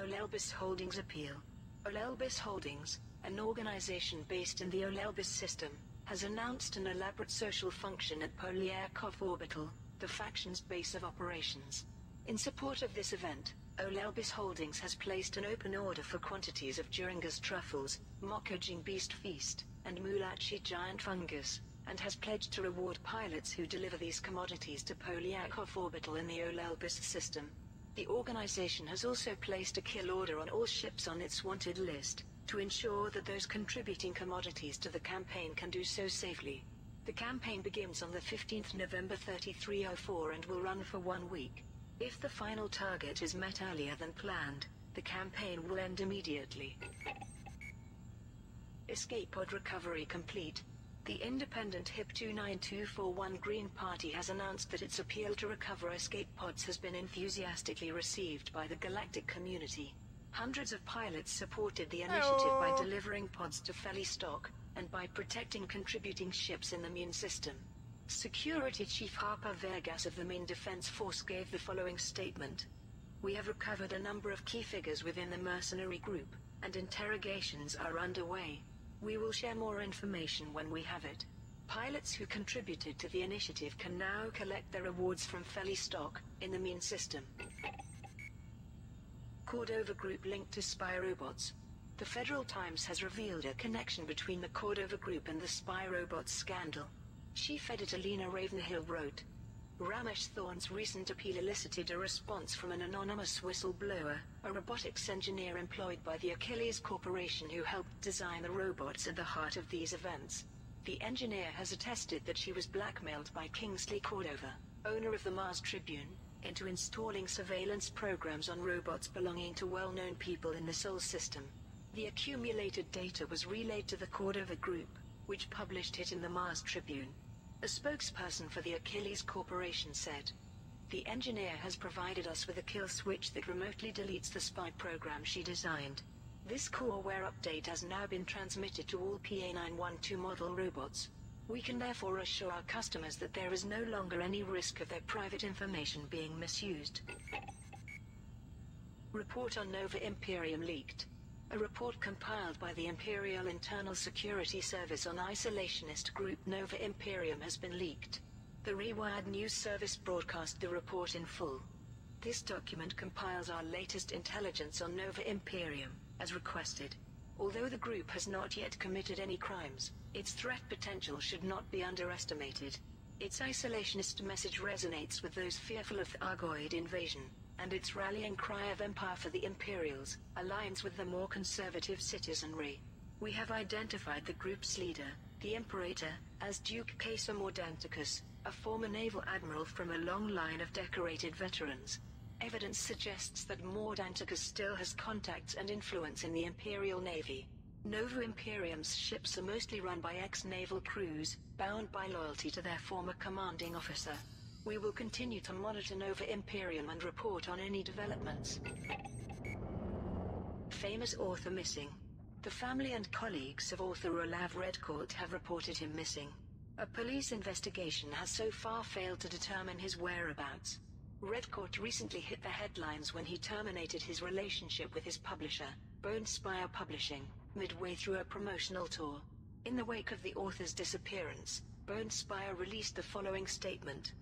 Olelbis Holdings appeal. Olelbis Holdings, an organization based in the Olelbis system, has announced an elaborate social function at Polyakov Orbital, the faction's base of operations. In support of this event, Olelbis Holdings has placed an open order for quantities of Duringa's truffles, Mokojing Beast Feast, and Mulachi Giant Fungus, and has pledged to reward pilots who deliver these commodities to Polyakov Orbital in the Olelbis system. The organization has also placed a kill order on all ships on its wanted list, to ensure that those contributing commodities to the campaign can do so safely. The campaign begins on the 15th November 3304 and will run for 1 week. If the final target is met earlier than planned, the campaign will end immediately. Escape pod recovery complete. The independent HIP 29241 Green Party has announced that its appeal to recover escape pods has been enthusiastically received by the galactic community. Hundreds of pilots supported the initiative by delivering pods to Felistock, and by protecting contributing ships in the Mune system. Security Chief Harper Vegas of the Mune Defense Force gave the following statement. We have recovered a number of key figures within the mercenary group, and interrogations are underway. We will share more information when we have it. Pilots who contributed to the initiative can now collect their rewards from Felistock, in the Mune system. Cordova Group linked to spy robots. The Federal Times has revealed a connection between the Cordova Group and the spy robots scandal. Chief editor Lena Ravenhill wrote, Ramesh Thorne's recent appeal elicited a response from an anonymous whistleblower, a robotics engineer employed by the Achilles Corporation who helped design the robots at the heart of these events. The engineer has attested that she was blackmailed by Kingsley Cordova, owner of the Mars Tribune, into installing surveillance programs on robots belonging to well-known people in the Sol system. The accumulated data was relayed to the Cordova Group, which published it in the Mars Tribune. A spokesperson for the Achilles Corporation said, the engineer has provided us with a kill switch that remotely deletes the spy program she designed. This coreware update has now been transmitted to all PA912 model robots. We can therefore assure our customers that there is no longer any risk of their private information being misused. Report on Nova Imperium leaked. A report compiled by the Imperial Internal Security Service on isolationist group Nova Imperium has been leaked. The Rewired News Service broadcast the report in full. This document compiles our latest intelligence on Nova Imperium, as requested. Although the group has not yet committed any crimes, its threat potential should not be underestimated. Its isolationist message resonates with those fearful of the Argoid invasion, and its rallying cry of empire for the Imperials aligns with the more conservative citizenry. We have identified the group's leader, the Imperator, as Duke Caesar Mordanticus, a former naval admiral from a long line of decorated veterans. Evidence suggests that Mordanticus still has contacts and influence in the Imperial Navy. Nova Imperium's ships are mostly run by ex-naval crews, bound by loyalty to their former commanding officer. We will continue to monitor Nova Imperium and report on any developments. Famous author missing. The family and colleagues of author Olav Redcourt have reported him missing. A police investigation has so far failed to determine his whereabouts. Redcourt recently hit the headlines when he terminated his relationship with his publisher, Bonespire Publishing, midway through a promotional tour. In the wake of the author's disappearance, Bonespire released the following statement.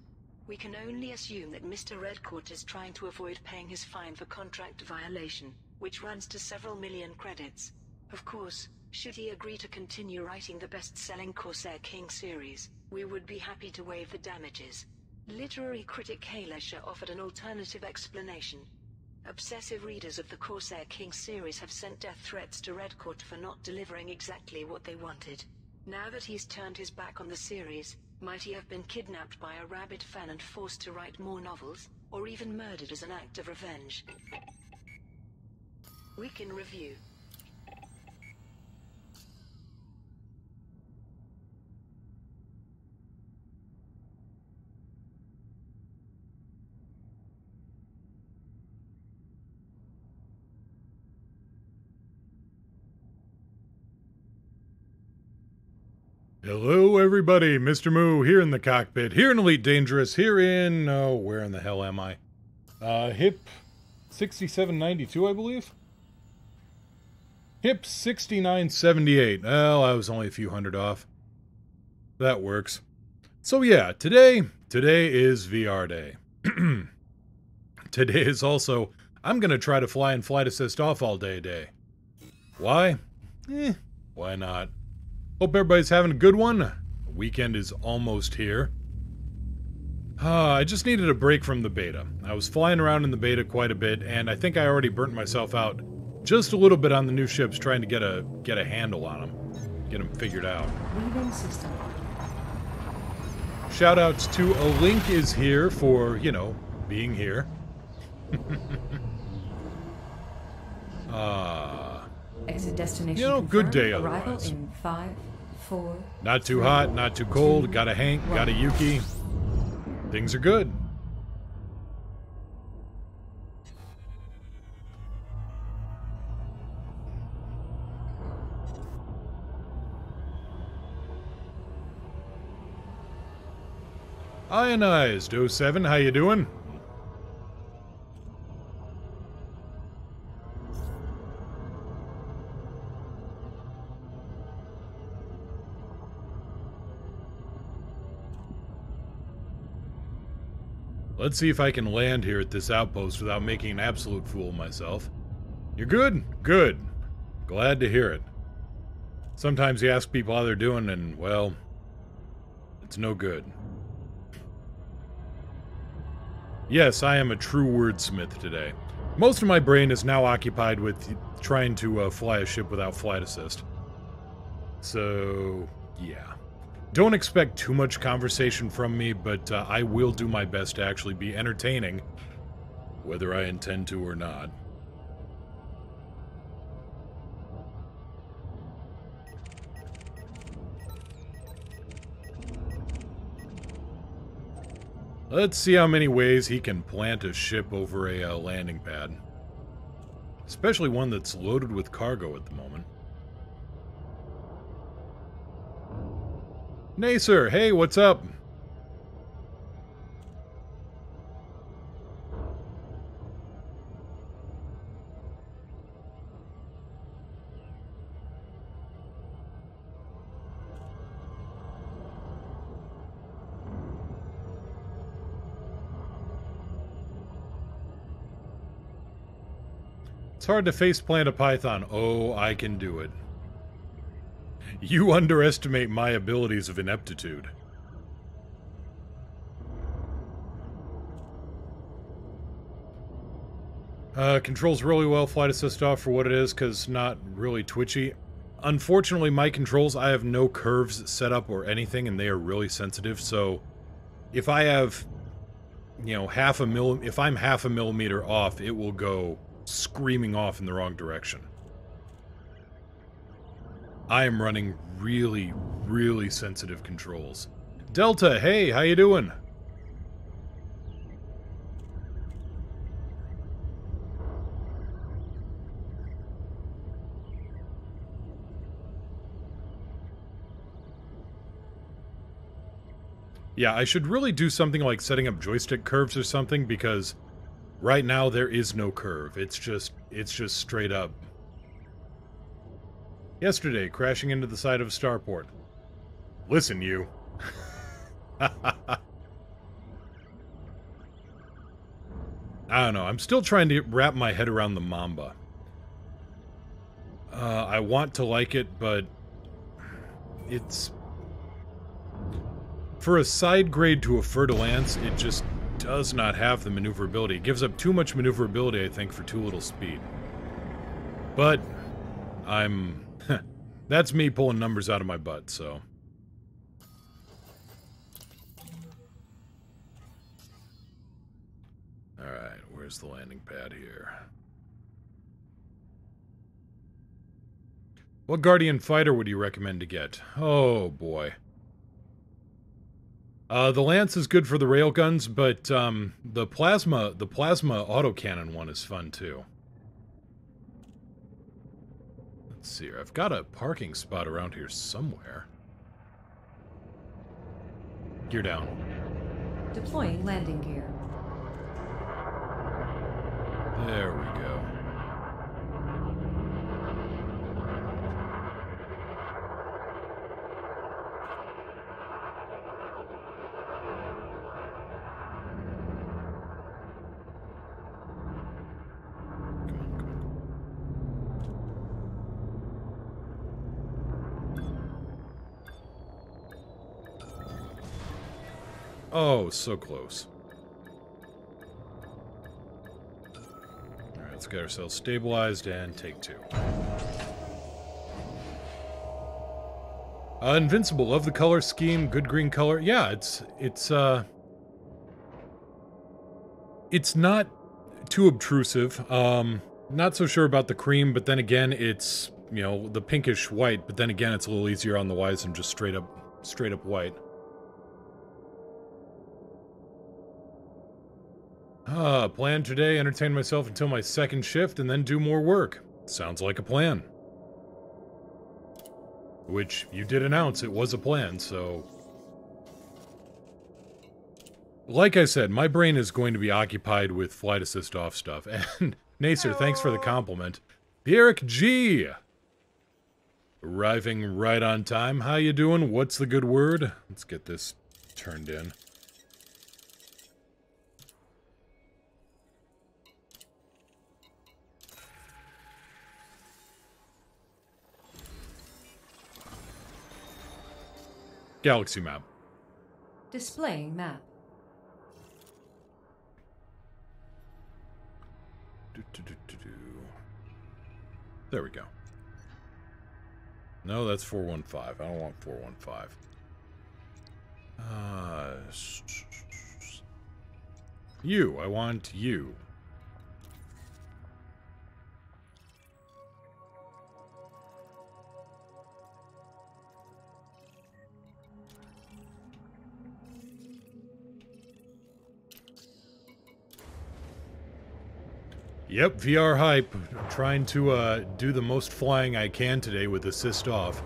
We can only assume that Mr. Redcourt is trying to avoid paying his fine for contract violation, which runs to several million credits. Of course, should he agree to continue writing the best-selling Corsair King series, we would be happy to waive the damages. Literary critic Kailasha offered an alternative explanation. Obsessive readers of the Corsair King series have sent death threats to Redcourt for not delivering exactly what they wanted. Now that he's turned his back on the series, might he have been kidnapped by a rabid fan and forced to write more novels, or even murdered as an act of revenge? Week in Review. Hello everybody, Mr. Moo here in the cockpit, here in Elite Dangerous, here in, oh, where in the hell am I? HIP 6792, I believe. Hip 6978. Well, I was only a few hundred off. That works. So yeah, today is VR day. Today is also, I'm going to try to fly and flight assist off all day. Why? Why not? Hope everybody's having a good one. The weekend is almost here. I just needed a break from the beta. I was flying around in the beta quite a bit, and I think I already burnt myself out just a little bit on the new ships trying to get a handle on them. Get them figured out. Leaving system. Shoutouts to A Link is here for, you know, being here. Exit destination. You know, good day Arrival otherwise. in 5, 4. Not too hot, not too cold. Got a Hank, got a Yuki. Things are good. Ionized 07, how you doing? Let's see if I can land here at this outpost without making an absolute fool of myself. You're good? Good. Glad to hear it. Sometimes you ask people how they're doing and, well, it's no good. Yes, I am a true wordsmith today. Most of my brain is now occupied with trying to fly a ship without flight assist. So, yeah. Don't expect too much conversation from me, but I will do my best to actually be entertaining, whether I intend to or not. Let's see how many ways he can plant a ship over a landing pad. Especially one that's loaded with cargo at the moment. Nacer, hey, what's up? It's hard to faceplant a python. Oh, I can do it. You underestimate my abilities of ineptitude. Controls really well, flight assist off for what it is, because not really twitchy. Unfortunately, my controls, I have no curves set up or anything, and they are really sensitive, so if I have, you know, if I'm half a millimeter off, it will go screaming off in the wrong direction. I am running really, really sensitive controls. Delta, hey, how you doing? Yeah, I should really do something like setting up joystick curves or something, because right now there is no curve. It's just straight up. Yesterday, crashing into the side of a starport. Listen, you. I don't know. I'm still trying to wrap my head around the Mamba. I want to like it, but it's... For a side grade to a Fer-de-Lance, it just does not have the maneuverability. It gives up too much maneuverability, I think, for too little speed. But I'm... That's me pulling numbers out of my butt, so... Alright, where's the landing pad here? What Guardian fighter would you recommend to get? Oh, boy. The Lance is good for the railguns, but the plasma autocannon one is fun, too. Let's see here. I've got a parking spot around here somewhere. Gear down. Deploying landing gear. There we go. Oh, so close. Alright, let's get ourselves stabilized and take 2. Invincible, love the color scheme, good green color. Yeah, it's not too obtrusive. Not so sure about the cream, but then again, it's, you know, the pinkish white, but then again, it's a little easier on the eyes than just straight up white. Plan today, entertain myself until my second shift, and then do more work. Sounds like a plan. Which, you did announce it was a plan, so... Like I said, my brain is going to be occupied with flight assist off stuff, and... Nacer, thanks for the compliment. The Eric G! Arriving right on time. How you doing? What's the good word? Let's get this turned in. Galaxy map. Displaying map. There we go. No, that's 415. I don't want 415. You. I want you. Yep, VR hype. Trying to do the most flying I can today with assist off.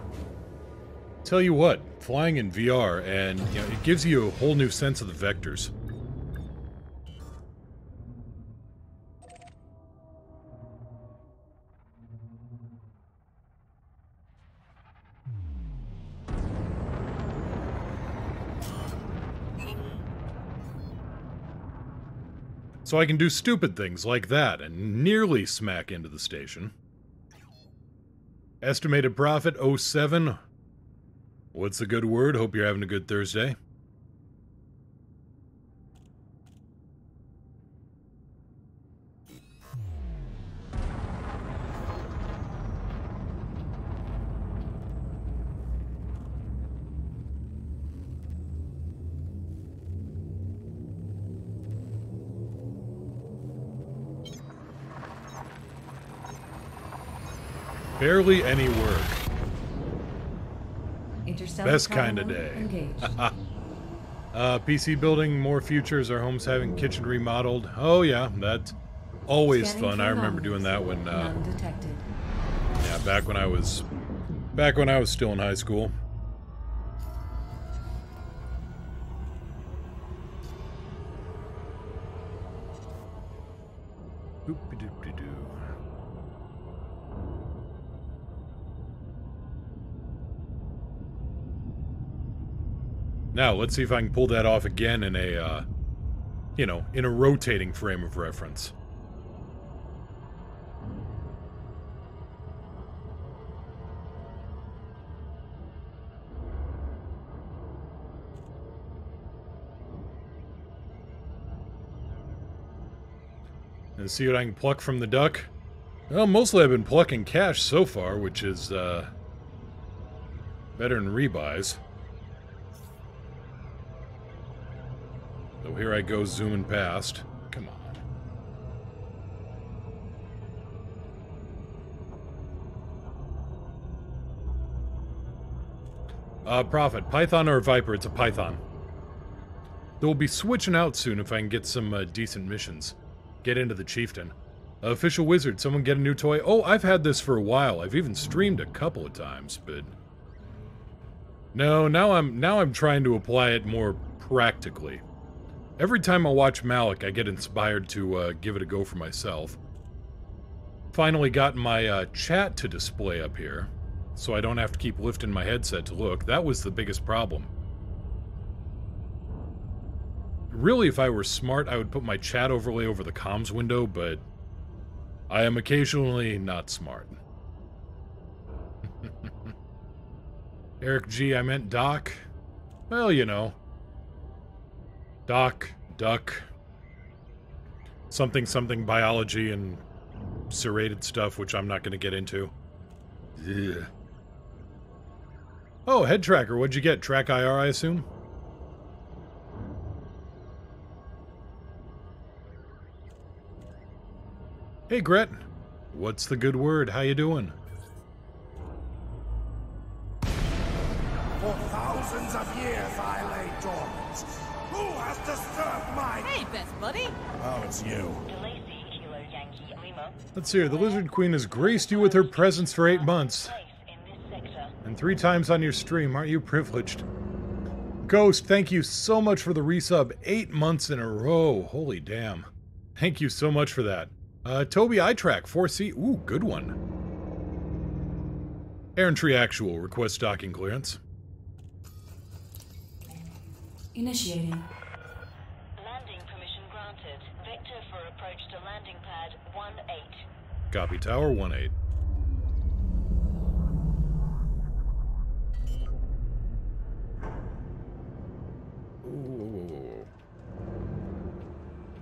Tell you what, flying in VR, and you know, it gives you a whole new sense of the vectors. So I can do stupid things like that and nearly smack into the station. Estimated profit 07. What's the good word? Hope you're having a good Thursday. Barely any work. Best kind of day. PC building, more futures. Our home's having kitchen remodeled. Oh yeah, that's always fun. I remember doing that when yeah, back when I was still in high school. Oop-a-doop-de-doo. Now, let's see if I can pull that off again in a, you know, in a rotating frame of reference. And see what I can pluck from the duck. Well, mostly I've been plucking cash so far, which is, better than rebuys. So here I go zooming past. Come on. Prophet. Python or Viper? It's a Python. They'll be switching out soon if I can get some decent missions. Get into the Chieftain. Official Wizard. Someone get a new toy? Oh, I've had this for a while. I've even streamed a couple of times, but... No, now I'm trying to apply it more practically. Every time I watch Malik, I get inspired to give it a go for myself. Finally got my chat to display up here, so I don't have to keep lifting my headset to look. That was the biggest problem. Really, if I were smart, I would put my chat overlay over the comms window, but I am occasionally not smart. Eric G, I meant Doc. Well, you know. Doc, duck, something biology and serrated stuff, which I'm not going to get into. Ugh. Oh, head tracker, what'd you get? Track IR, I assume? Hey, Gret. What's the good word? How you doing? For thousands of years I lay dormant. Who has disturbed my... Hey, best buddy. Oh, it's you. Let's hear. The Lizard Queen has graced you with her presence for 8 months. And 3 times on your stream. Aren't you privileged? Ghost, thank you so much for the resub. 8 months in a row. Holy damn. Thank you so much for that. Toby iTrack, 4C. Ooh, good one. Aaron Tree Actual, request docking clearance. Initiating. Landing permission granted. Vector for approach to landing pad 18. Copy, Tower 18. Ooh.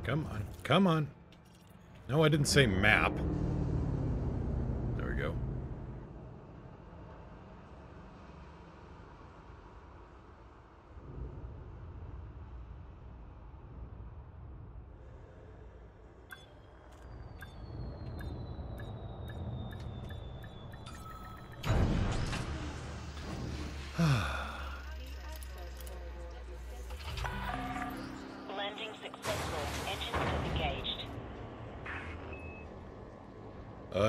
Come on, come on. No, I didn't say map. There we go. Landing successful. Engines disengaged.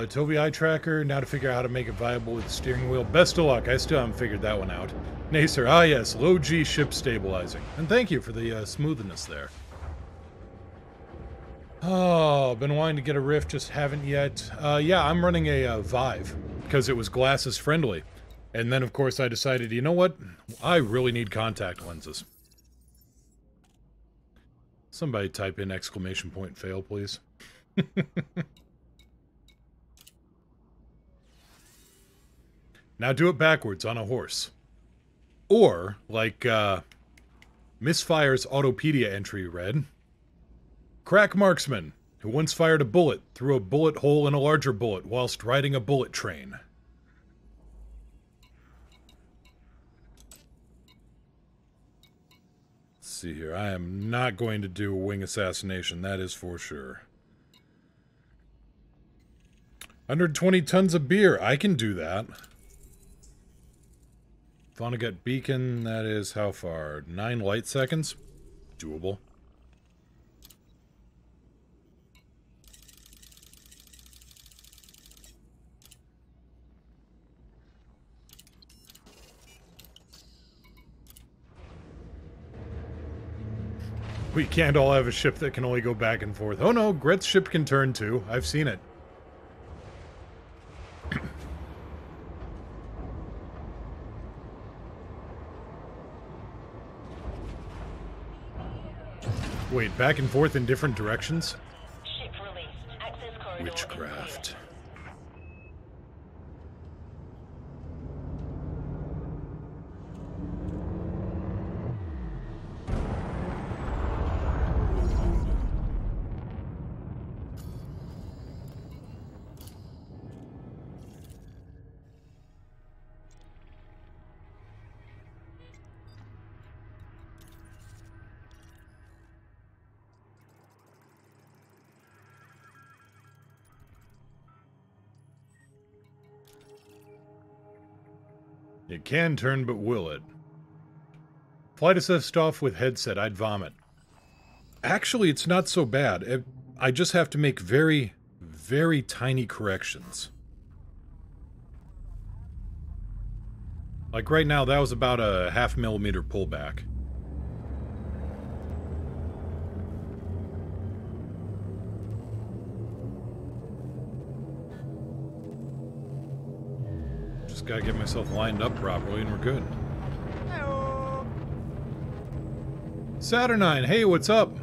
Toby Eye Tracker, now to figure out how to make it viable with the steering wheel. Best of luck, I still haven't figured that one out. Nacer, ah yes, low G ship stabilizing. And thank you for the smoothness there. Oh, been wanting to get a Rift, just haven't yet. Yeah, I'm running a Vive, because it was glasses friendly. And then, of course, I decided, you know what? I really need contact lenses. Somebody type in exclamation point fail, please. Now do it backwards on a horse. Or, like, Misfire's Autopedia entry read, Crack marksman, who once fired a bullet through a bullet hole in a larger bullet whilst riding a bullet train. Let's see here, I am not going to do a wing assassination, that is for sure. 120 tons of beer, I can do that. Vonnegut Beacon, that is how far? 9 light seconds? Doable. We can't all have a ship that can only go back and forth. Oh no, Gret's ship can turn too. I've seen it. Wait, back and forth in different directions? Ship released. Access corridor. Witchcraft. It can turn, but will it? Flight assist off with headset, I'd vomit. Actually, it's not so bad. I just have to make very, very tiny corrections. Like right now, that was about a 0.5 millimeter pullback. Just gotta get myself lined up properly and we're good. Saturnine, hey, what's up?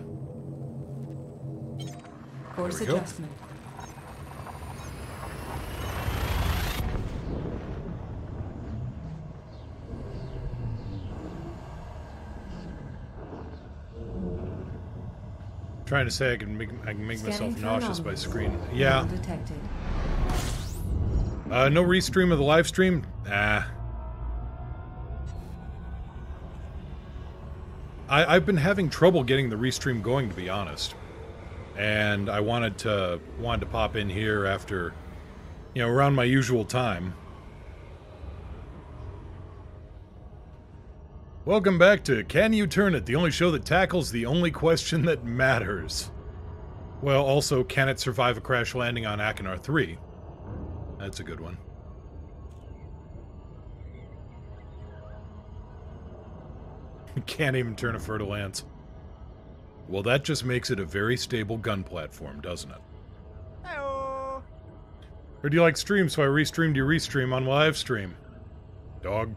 Course There we go. adjustment. Trying to say I can make Scanning myself for nauseous by anomalies. screen. Yeah. Detected. No restream of the live stream? I've been having trouble getting the restream going, to be honest. And I wanted to pop in here after, you know, around my usual time. Welcome back to Can You Turn It, the only show that tackles the only question that matters. Well, also, can it survive a crash landing on Achenar 3? That's a good one. Can't even turn a Fer-de-Lance. Well, that just makes it a very stable gun platform, doesn't it? Hello. Heard you like streams, so I restreamed your restream on live stream. Dog.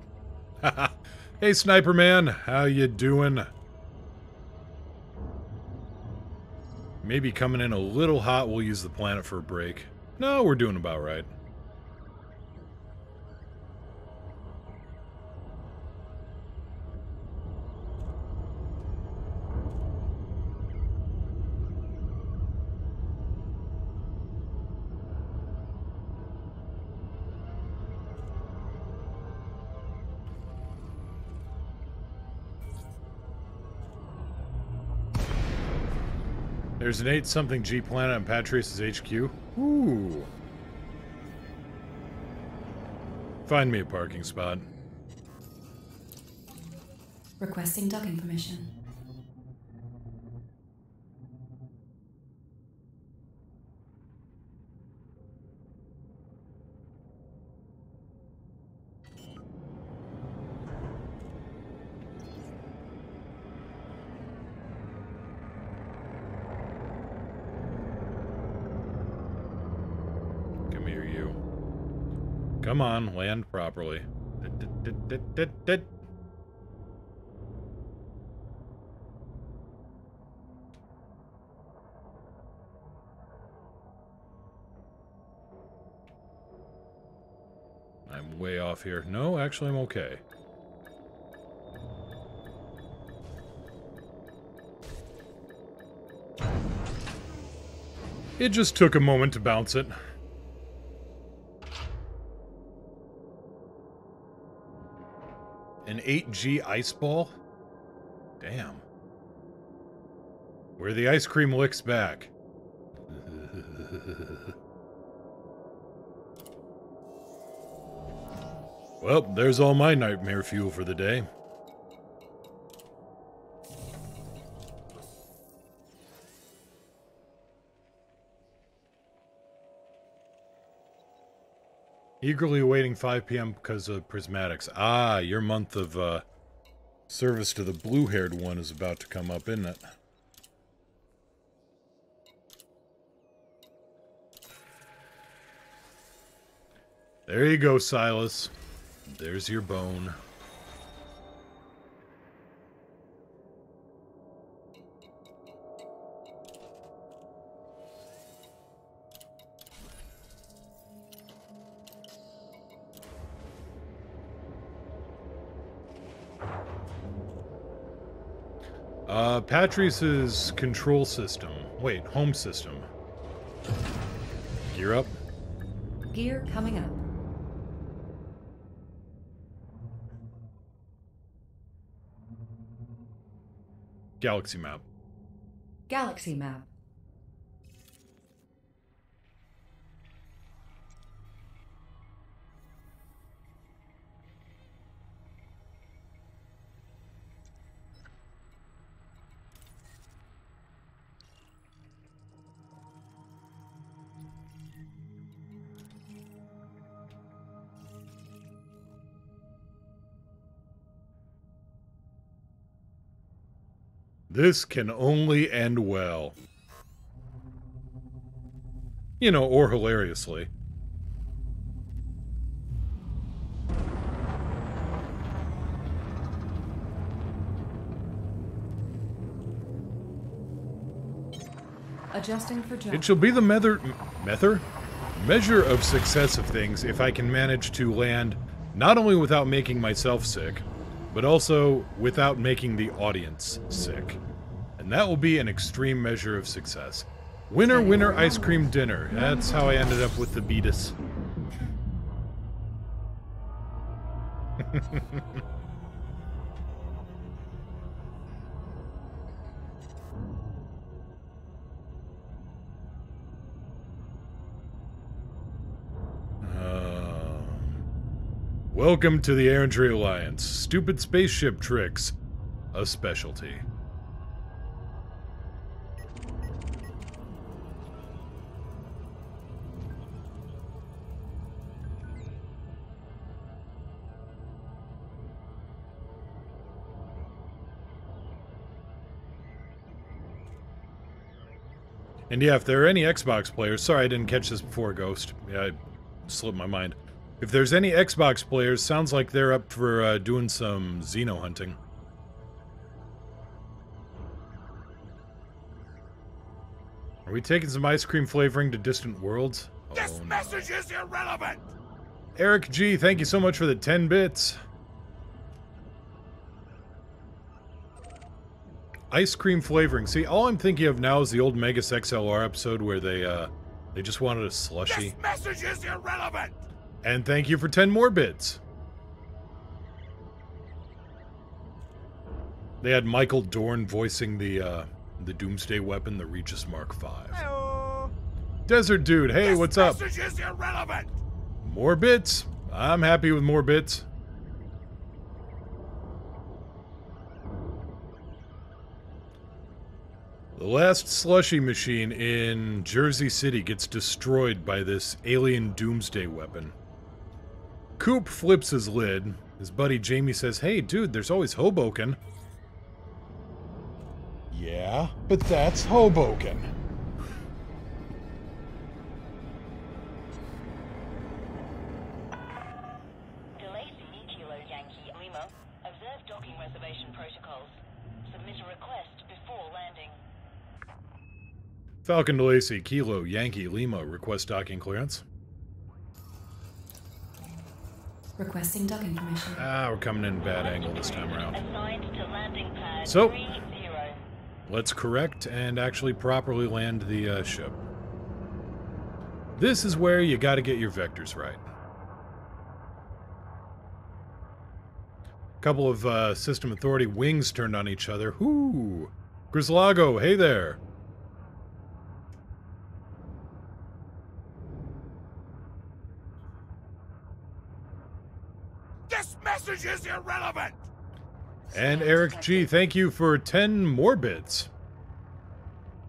Hey, Sniper Man, how you doing? Maybe coming in a little hot, we'll use the planet for a break. No, we're doing about right. There's an 8-something G planet on Patrice's HQ. Ooh. Find me a parking spot. Requesting docking permission. Come here, you. Come on, land properly. I'm way off here. No, actually, I'm okay. It just took a moment to bounce it. An 8G ice ball? Damn. Where the ice cream licks back. Well, there's all my nightmare fuel for the day. Eagerly awaiting 5 p.m. because of prismatics. Ah, your month of service to the blue-haired one is about to come up, isn't it? There you go, Silas. There's your bone. Patrice's control system. Wait, home system. Gear up. Gear coming up. Galaxy map. Galaxy map. This can only end well. You know, or hilariously. Adjusting for jump. It shall be the measure of success of things if I can manage to land not only without making myself sick, but also without making the audience sick. And that will be an extreme measure of success. Winner, winner, ice cream dinner. That's how I ended up with the Beatus. Welcome to the Errantry Alliance. Stupid spaceship tricks. A specialty. And yeah, if there are any Xbox players, sorry I didn't catch this before, Ghost. Yeah, I slipped my mind. If there's any Xbox players, sounds like they're up for doing some Xeno hunting. Are we taking some ice cream flavoring to distant worlds? This message is irrelevant! Eric G, thank you so much for the 10 bits. Ice cream flavoring. See, all I'm thinking of now is the old Megas XLR episode where they just wanted a slushy. This message is irrelevant! And thank you for 10 more bits. They had Michael Dorn voicing the Doomsday weapon, the Regis Mark V. Hello. Desert Dude, hey, what's up? This message is irrelevant! More bits. I'm happy with more bits. The last slushy machine in Jersey City gets destroyed by this alien Doomsday weapon. Coop flips his lid. His buddy Jamie says, "Hey, dude, there's always Hoboken." Yeah, but that's Hoboken. DeLacy, Kilo Yankee Lima. Observe docking reservation protocols. Submit a request before landing. Falcon DeLacy, Kilo Yankee Lima, request docking clearance. Requesting docking permission. We're coming in bad angle this time around. Assigned to landing pad So, 30. let's correct and actually properly land the ship. This is where you gotta get your vectors right. Couple of System Authority wings turned on each other. Whoo! Grislago, hey there! This message is irrelevant! And Eric G, thank you for 10 more bits.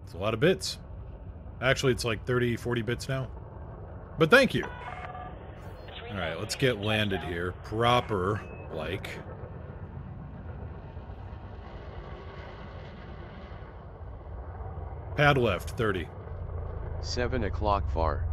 It's a lot of bits. Actually, it's like 30, 40 bits now. But thank you. Alright, let's get landed here. Proper, like. Pad left, 30. 7 o'clock far.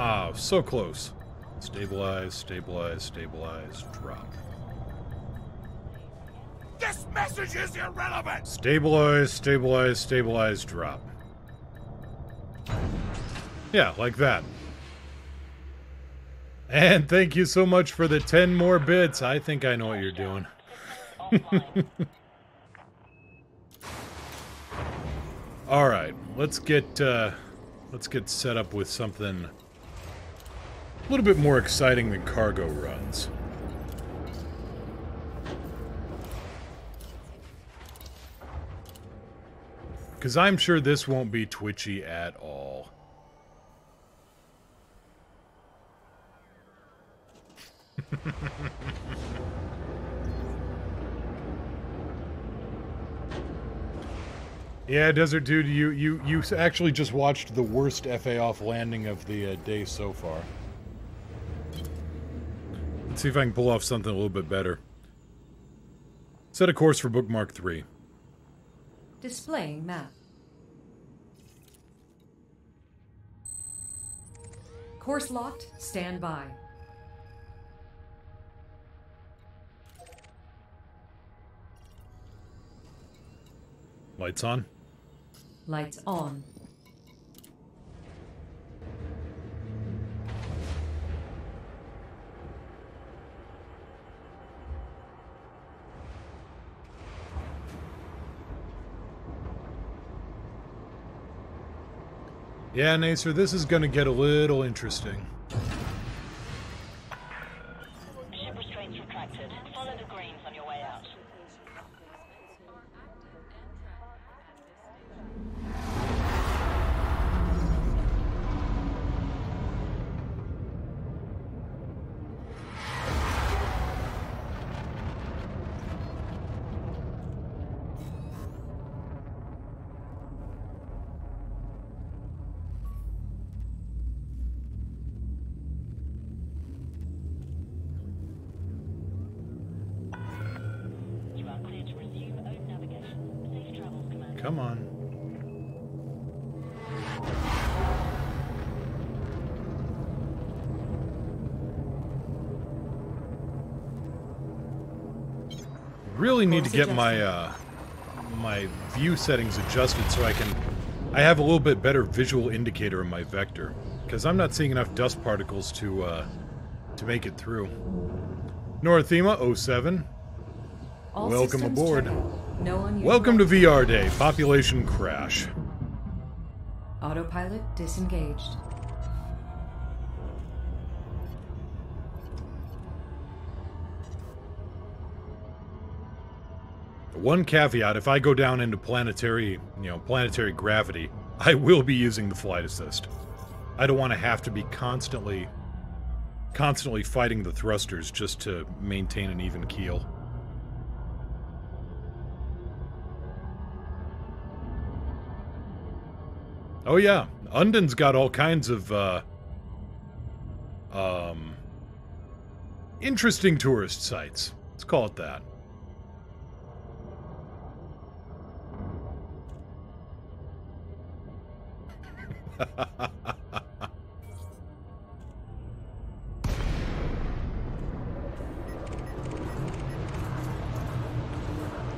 Ah, so close. Stabilize, stabilize, stabilize, drop. This message is irrelevant! Stabilize, stabilize, stabilize, drop. Yeah, like that. And thank you so much for the 10 more bits. I think I know what you're doing. Alright, let's get set up with something a little bit more exciting than cargo runs. Because I'm sure this won't be twitchy at all. Yeah, Desert Dude, you actually just watched the worst FA off landing of the day so far. Let's see if I can pull off something a little bit better. Set a course for bookmark 3. Displaying map. Course locked. Stand by. Lights on. Lights on. Yeah, Nacer, this is going to get a little interesting. Ship restraints retracted. Follow the greens on your way out. You are clear to resume own navigation. Safe travels, Commander. Come on. Really need to get my my view settings adjusted so I have a little bit better visual indicator in my vector, because I'm not seeing enough dust particles to make it through. Northema 07. All Welcome systems aboard. checking. No unusual. Welcome to VR Day. Population crash. Autopilot disengaged. One caveat, if I go down into planetary gravity, I will be using the flight assist. I don't want to have to be constantly fighting the thrusters just to maintain an even keel. Oh yeah, Undon's got all kinds of interesting tourist sites. Let's call it that.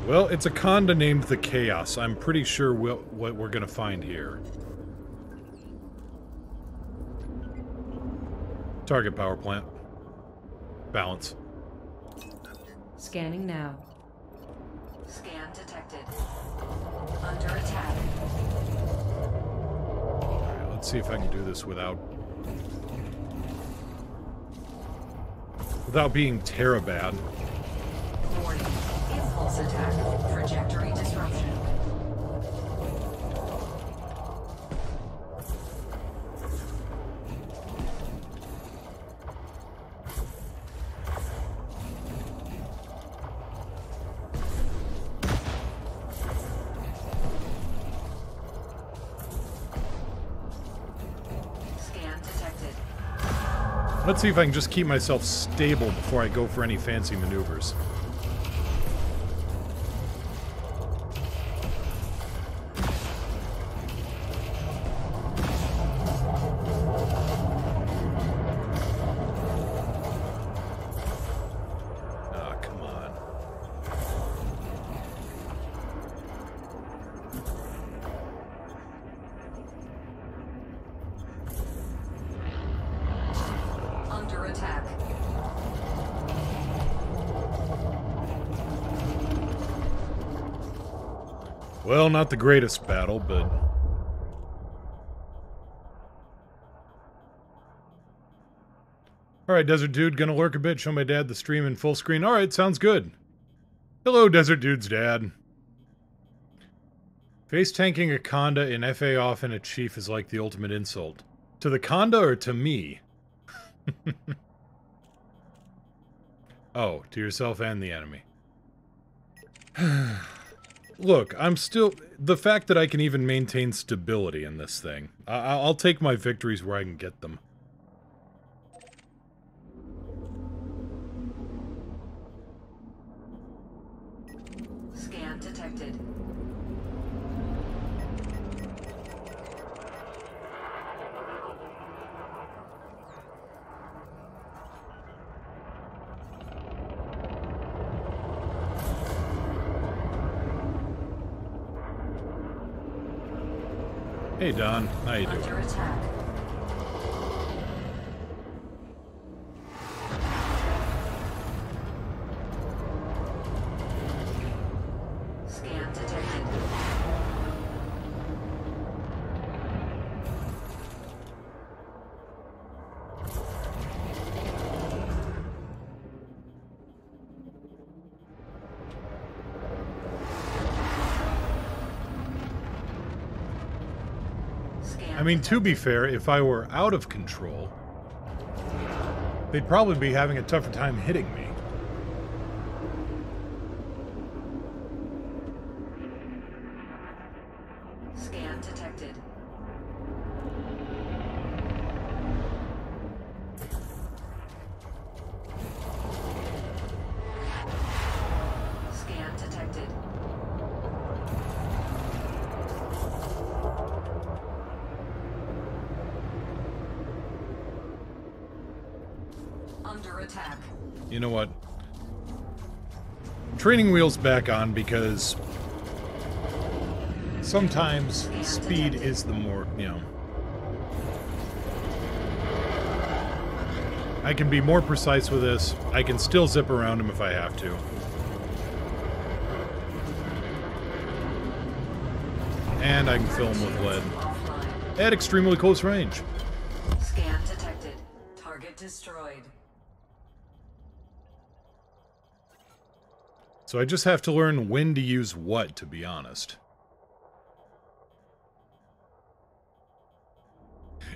Well, it's a conda named the Chaos. I'm pretty sure what we're gonna find here. Target power plant. Balance. Scanning now. Scan detected. Under attack. Alright, let's see if I can do this without being terabad. Warning. Impulse attack. Trajectory disruption. Scan detected. Let's see if I can just keep myself stable before I go for any fancy maneuvers. Ah, come on. Under attack. Well, not the greatest battle, but... Alright, Desert Dude, gonna lurk a bit, show my dad the stream in full screen. Alright, sounds good. Hello, Desert Dude's dad. Face tanking a conda in FA off in a chief is like the ultimate insult. To the conda or to me? Oh, to yourself and the enemy. Look, I'm still... The fact that I can even maintain stability in this thing. I'll take my victories where I can get them. Scan detected. Hey, Don. How you doing? Under attack. Scan detected. I mean, to be fair, if I were out of control, they'd probably be having a tougher time hitting me. Scan detected. Scan detected. Under attack. You know what? Training wheels back on because sometimes speed is the more, you know. I can be more precise with this. I can still zip around him if I have to. And I can fill him with lead. Offline. At extremely close range. Scan detected. Target destroyed. So I just have to learn when to use what, to be honest.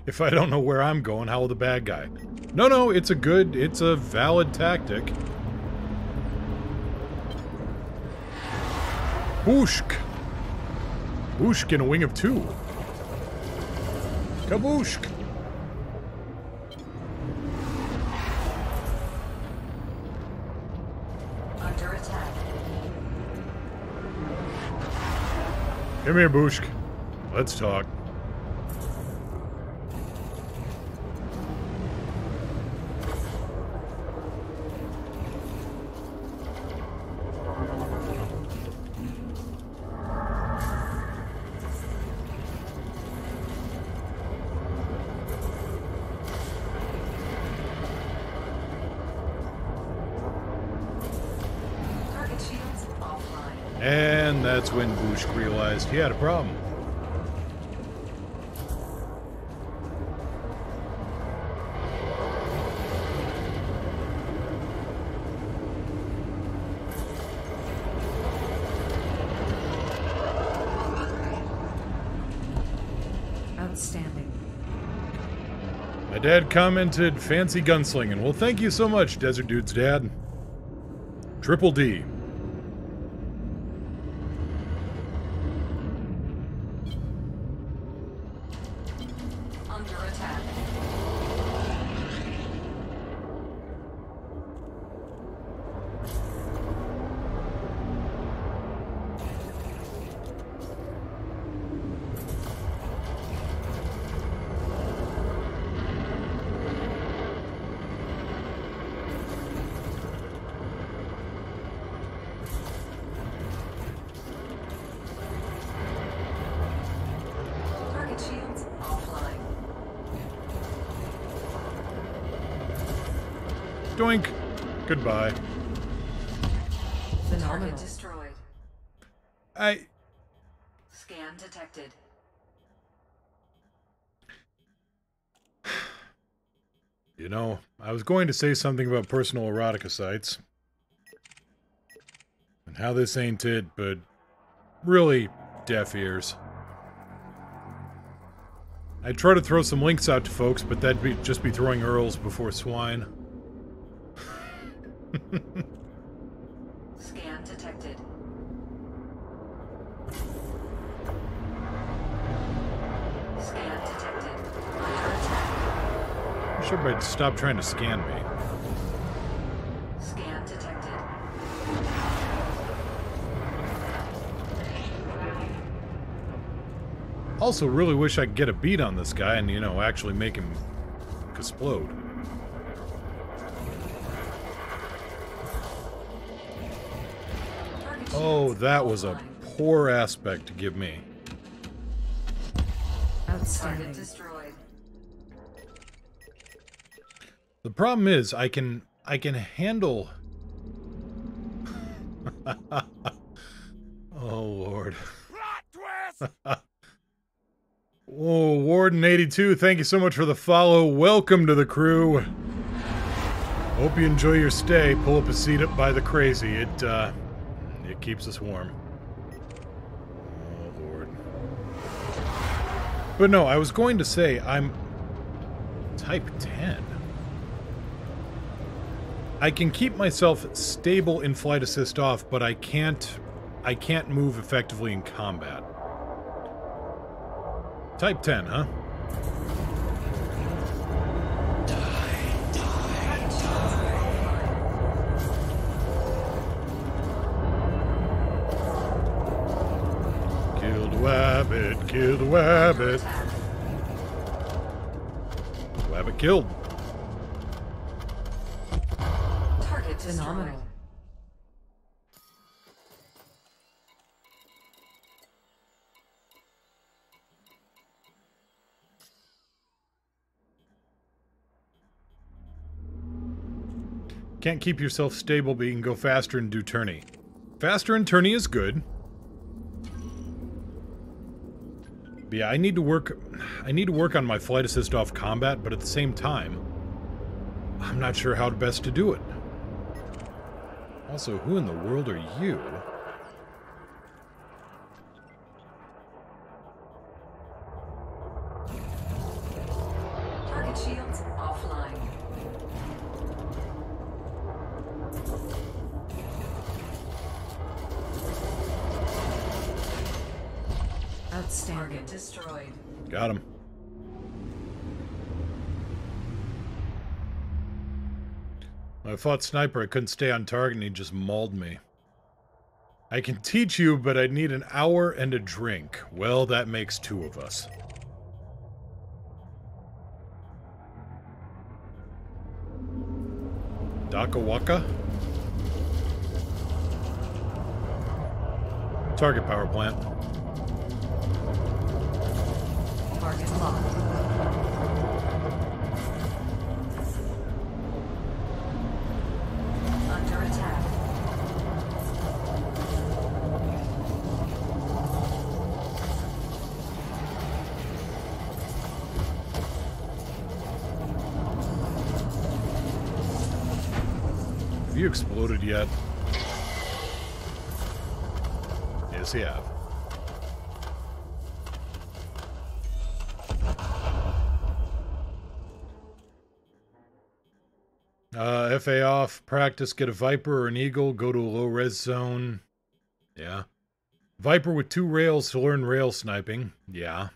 If I don't know where I'm going, how will the bad guy? No, it's a valid tactic. Booshk! Booshk in a wing of two. Kabooshk! Under attack. Come here, Booshk. Let's talk. Target shields offline. And that's when Booshk realized he had a problem. Outstanding. My dad commented, fancy gunslinging. Well, thank you so much, Desert Dude's dad. Triple D. Under attack. Target shields offline. Doink. Goodbye. Target destroyed. Scan detected. You know, I was going to say something about personal erotica sites. And how this ain't it, but really, deaf ears. I'd try to throw some links out to folks, but that'd just be throwing earls before swine. Scan detected. Wish everybody'd stop trying to scan me. Scan detected. Also, really wish I could get a beat on this guy and, you know, actually make him explode. Target Oh, shields that was a offline. poor aspect to give me. Target Outstanding. destroyed. The problem is, I can handle... Oh, Lord. Plot twist! Oh, Warden82, thank you so much for the follow. Welcome to the crew. Hope you enjoy your stay. Pull up a seat up by the crazy. It keeps us warm. Oh, Lord. But no, I was going to say, I'm type 10. I can keep myself stable in flight assist off, but I can't move effectively in combat. Type 10, huh? Kill the wabbit, kill the wabbit. Wabbit killed. Target destroyed. Phenomenal. Can't keep yourself stable, but you can go faster and do tourney. Faster and tourney is good. But yeah, I need to work on my flight assist off combat, but at the same time, I'm not sure how best to do it. Also, who in the world are you? Target shields offline. Outstanding. Target destroyed. Got him. When I fought Sniper, I couldn't stay on target and he just mauled me. I can teach you, but I'd need an hour and a drink. Well, that makes two of us. Dakawaka? Target power plant. Target locked. Under attack. Have you exploded yet? Yes, you have. FA off, practice, get a Viper or an Eagle, go to a low-res zone. Yeah. Viper with 2 rails to learn rail sniping. Yeah.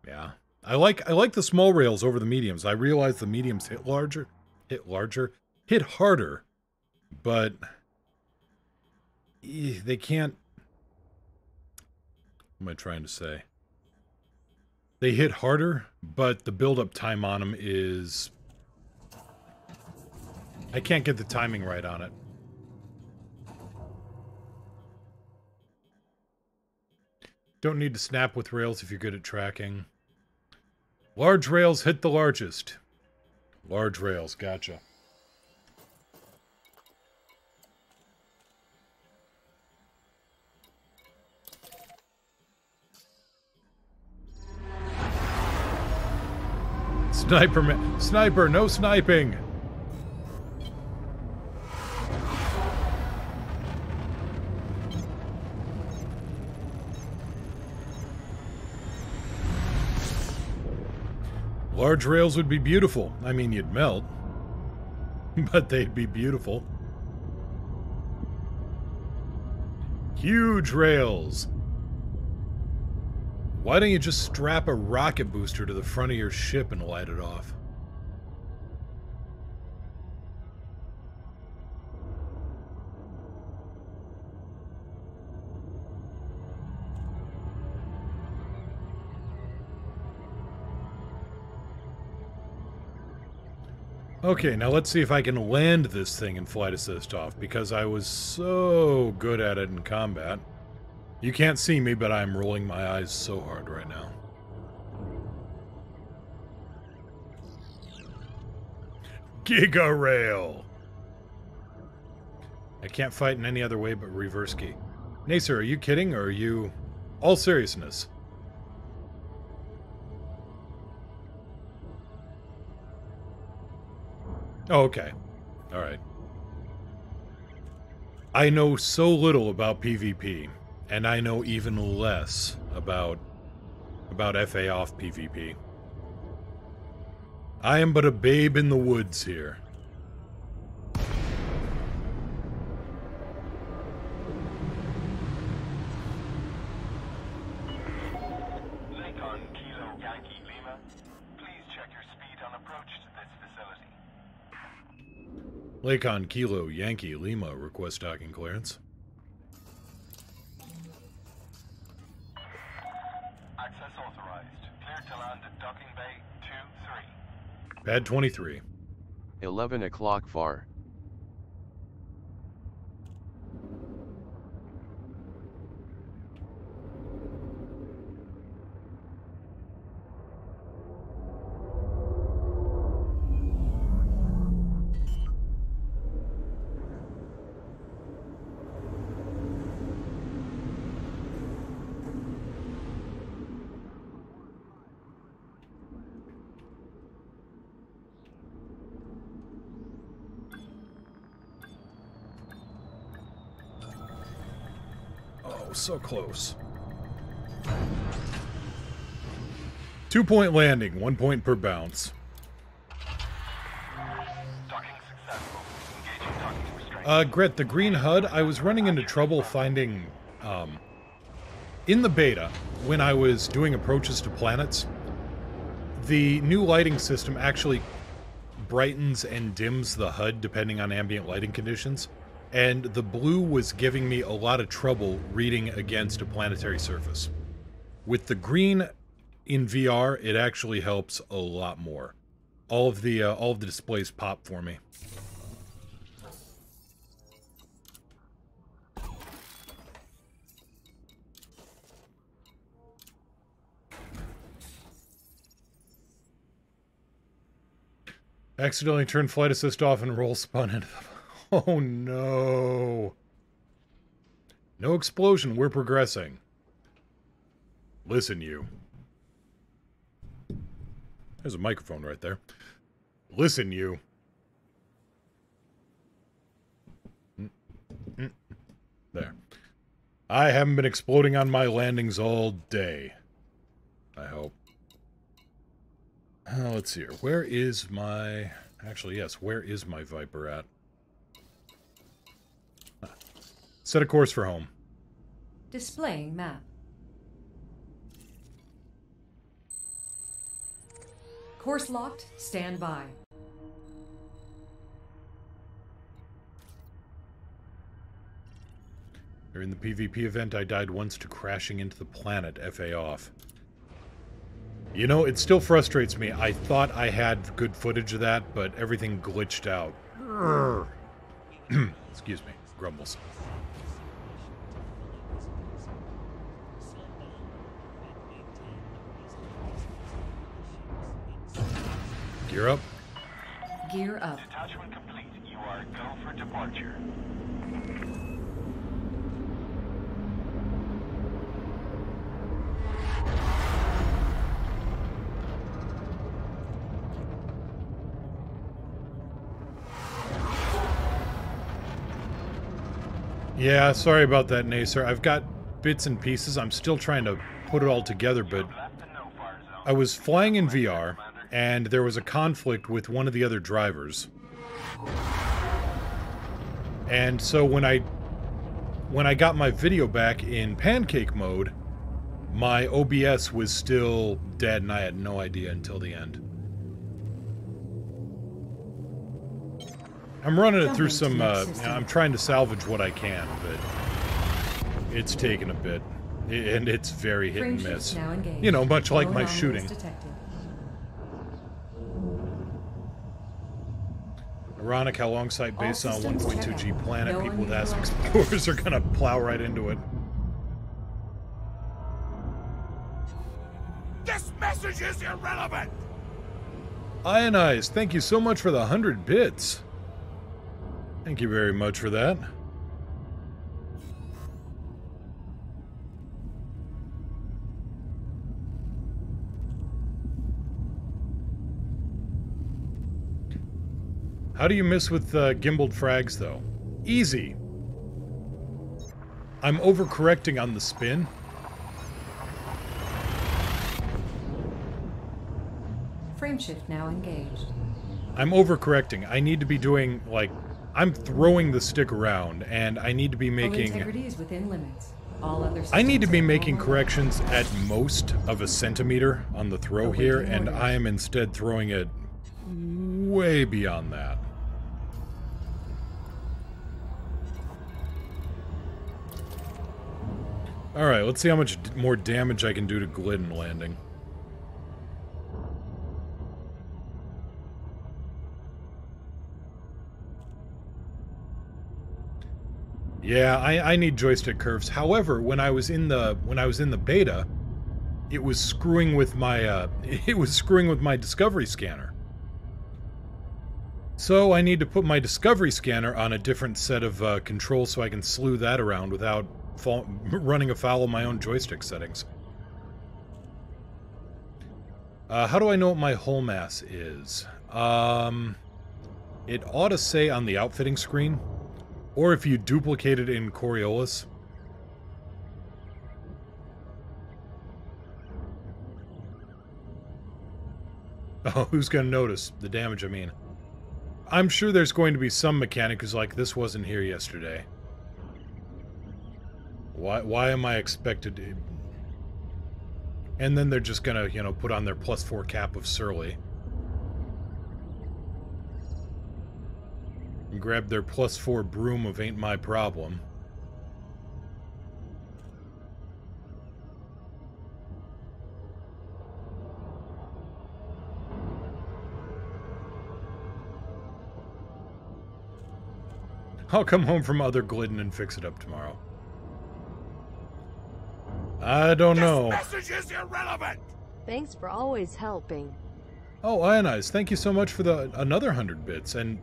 Yeah. I like the small rails over the mediums. I realize the mediums hit harder, but they can't... What am I trying to say? They hit harder, but the build-up time on them is... I can't get the timing right on it. Don't need to snap with rails if you're good at tracking. Large rails hit the largest. Large rails, gotcha. Sniper, no sniping! Large rails would be beautiful. I mean, you'd melt. But they'd be beautiful. Huge rails. Why don't you just strap a rocket booster to the front of your ship and light it off? Okay, now let's see if I can land this thing in flight assist off, because I was so good at it in combat. You can't see me, but I'm rolling my eyes so hard right now. Giga Rail! I can't fight in any other way but reverse key. Nacer, are you kidding, or are you... All seriousness. Oh, okay. Alright. I know so little about PvP, and I know even less about FA off PvP. I am but a babe in the woods here. Lakon Kilo Yankee Lima, please check your speed on approach to this facility. Lakon Kilo Yankee Lima, request docking clearance. Access authorized. Clear to land at docking bay 2-3. Pad 23. 11 o'clock far. Oh, so close. 2-point landing, 1 point per bounce. Docking successful. Engaging docking restraint. Gret, the green HUD, I was running into trouble finding, in the beta, when I was doing approaches to planets, the new lighting system actually brightens and dims the HUD depending on ambient lighting conditions, and the blue was giving me a lot of trouble reading against a planetary surface. With the green in VR, it actually helps a lot more. All of the displays pop for me. Accidentally turned flight assist off and roll spun into the... Oh no. No explosion, we're progressing. Listen, you. There's a microphone right there. Listen, you. There. I haven't been exploding on my landings all day. I hope. Let's see here. Where is my... Actually, yes. Where is my Viper at? Set a course for home. Displaying map. Course locked. Stand by. During the PvP event, I died once to crashing into the planet, FA off. You know, it still frustrates me. I thought I had good footage of that, but everything glitched out. Excuse me. Grumbles. Gear up. Gear up. Detachment complete. You are go for departure. Yeah, sorry about that, Nacer. I've got bits and pieces. I'm still trying to put it all together, but I was flying in VR, and there was a conflict with one of the other drivers. And so when I got my video back in pancake mode, my OBS was still dead, and I had no idea until the end. I'm running it through some, I'm trying to salvage what I can, but it's taken a bit. And it's very hit and miss. You know, much like my shooting. Ironic how long site based on a systems 1.2G check out. planet, No people with unusual acid activity. explorers are gonna plow right into it. This message is irrelevant! Ionized, thank you so much for the 100 bits. Thank you very much for that. How do you miss with gimbaled frags, though? Easy. I'm overcorrecting on the spin. Frameshift now engaged. I'm overcorrecting. I need to be doing, like... I'm throwing the stick around, and I need to be Hull making... integrity is within limits. All other I need to systems be are making normal. corrections at most of a centimeter on the throw Awaiting here, and orders. I am instead throwing it way beyond that. Alright, let's see how much more damage I can do to Glidden landing. Yeah, I need joystick curves. However, when I was in the beta, it was screwing with my discovery scanner. So I need to put my discovery scanner on a different set of controls so I can slew that around without running afoul of my own joystick settings. How do I know what my hull mass is? It ought to say on the outfitting screen. Or if you duplicate it in Coriolis. Oh, who's gonna notice? The damage, I mean. I'm sure there's going to be some mechanic who's like, this wasn't here yesterday. Why am I expected to... And then they're just gonna, you know, put on their +4 cap of Surly. And grab their +4 broom of Ain't My Problem. I'll come home from other Glidden and fix it up tomorrow. I don't know. This message is irrelevant! Thanks for always helping. Oh, Ionized, thank you so much for the another 100 bits, and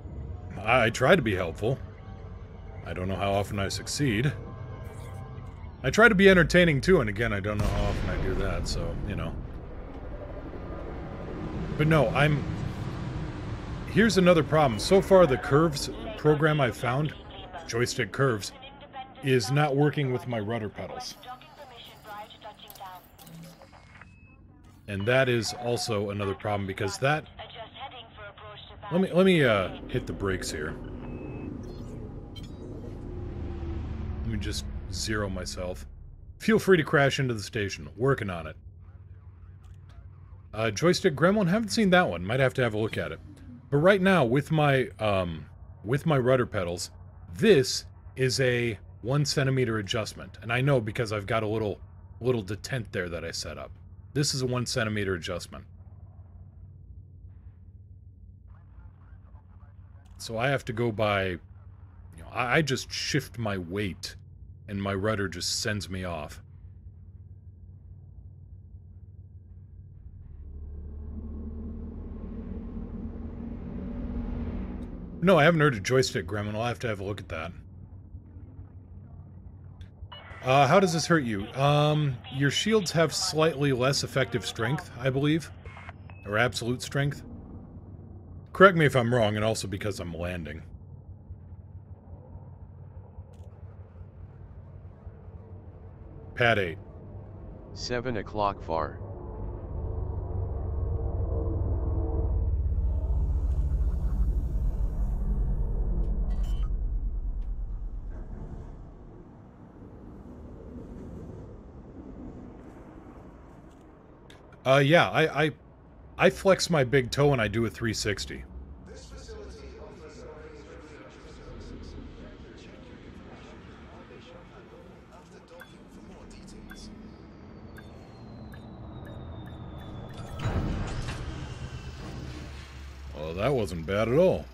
I try to be helpful. I don't know how often I succeed. I try to be entertaining too, and again, I don't know how often I do that, so, you know. But no, here's another problem. So far, the curves program I've found, joystick curves, is not working with my rudder pedals. And that is also another problem, because that... Let me hit the brakes here. Let me just zero myself. Feel free to crash into the station. Working on it. Joystick Gremlin, haven't seen that one. Might have to have a look at it. But right now, with my rudder pedals, this is a 1 centimeter adjustment. And I know because I've got a little detent there that I set up. This is a 1 centimeter adjustment. So I have to go by, you know, I just shift my weight and my rudder just sends me off. No, I haven't heard of joystick Gremlin. I'll have to have a look at that. How does this hurt you? Your shields have slightly less effective strength, I believe. Or absolute strength. Correct me if I'm wrong, and also because I'm landing. Pad 8. 7 o'clock far. Yeah, I flex my big toe and I do a 360. Well, that wasn't bad at all.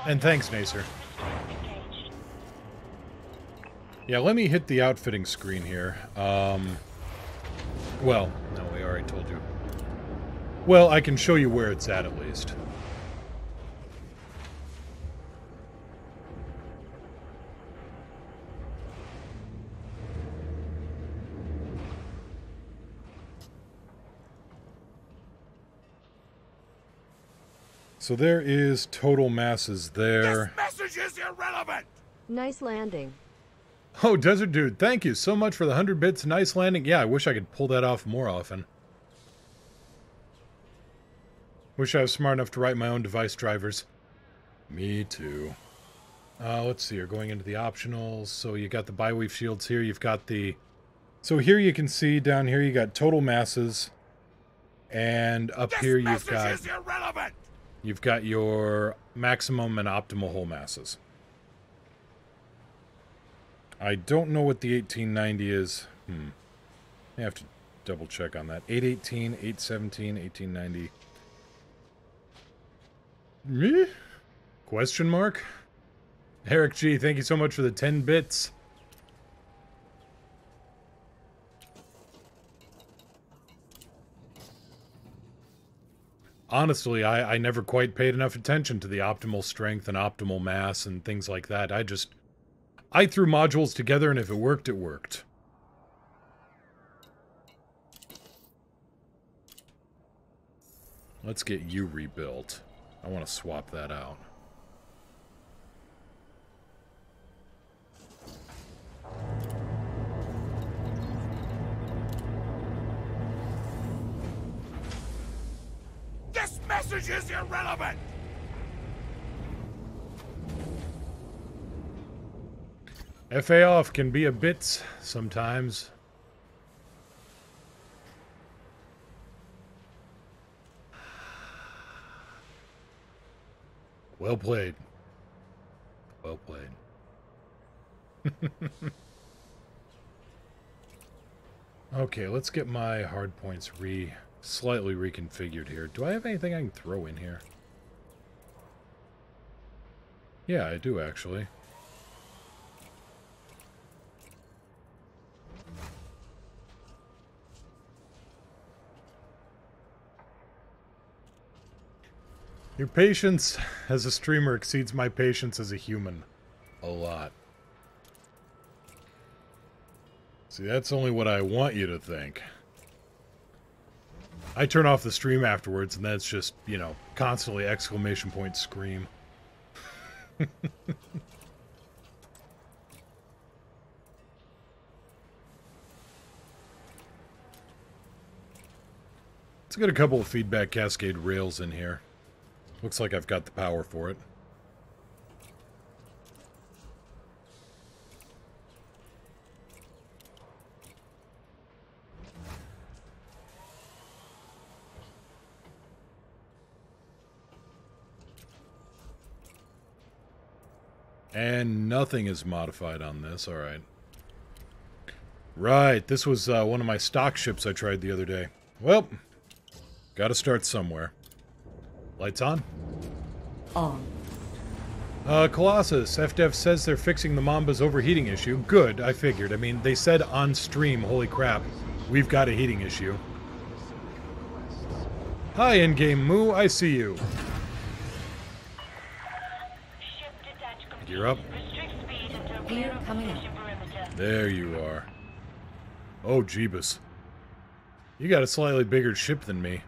And thanks, Nacer. Engaged. Yeah, let me hit the outfitting screen here. Well, no, we already told you. Well, I can show you where it's at least. So there is total masses there. This message is irrelevant! Nice landing. Oh, Desert Dude, thank you so much for the 100 bits. Nice landing. Yeah, I wish I could pull that off more often. Wish I was smart enough to write my own device drivers. Me too. Let's see, you're going into the optionals. So you got the bi-weave shields here. You've got the... So here you can see, down here you got total masses. And up here you've got... This message is irrelevant! You've got your maximum and optimal hull masses. I don't know what the 1890 is. I have to double check on that. 818, 817, 1890. Me? Question mark? Eric G, thank you so much for the 10 bits. Honestly, I never quite paid enough attention to the optimal strength and optimal mass and things like that. I threw modules together, and if it worked, it worked. Let's get you rebuilt. I want to swap that out. This message is irrelevant! FA off can be a bit sometimes. Well played. Well played. Okay, let's get my hard points slightly reconfigured here. Do I have anything I can throw in here? Yeah, I do actually. Your patience as a streamer exceeds my patience as a human. A lot. See, that's only what I want you to think. I turn off the stream afterwards, and that's just, you know, constantly exclamation point scream. Let's get a couple of feedback cascade rails in here. Looks like I've got the power for it. And nothing is modified on this, alright. Right, this was one of my stock ships I tried the other day. Well, gotta start somewhere. Lights on? On. Colossus, FDev says they're fixing the Mamba's overheating issue. Good, I figured. I mean, they said on stream, holy crap, we've got a heating issue. Hi, in-game Moo, I see you. You're up. Gear coming up. There you are. Oh, Jeebus. You got a slightly bigger ship than me.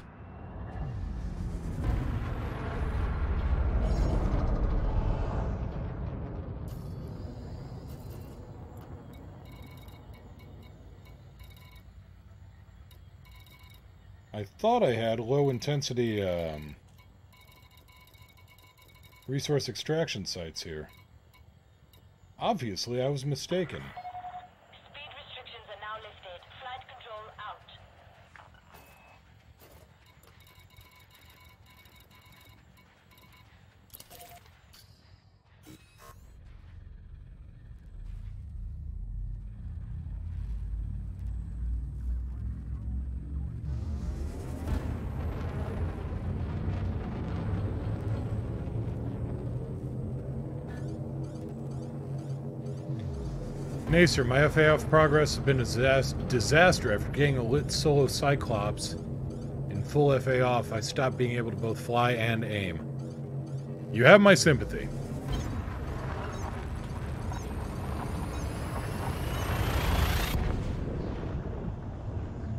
I thought I had low intensity resource extraction sites here. Obviously, I was mistaken. Speed restrictions are now lifted. Flight control out. Nacer, my FA off progress has been a disaster after getting a lit solo Cyclops. In full FA off, I stopped being able to both fly and aim. You have my sympathy.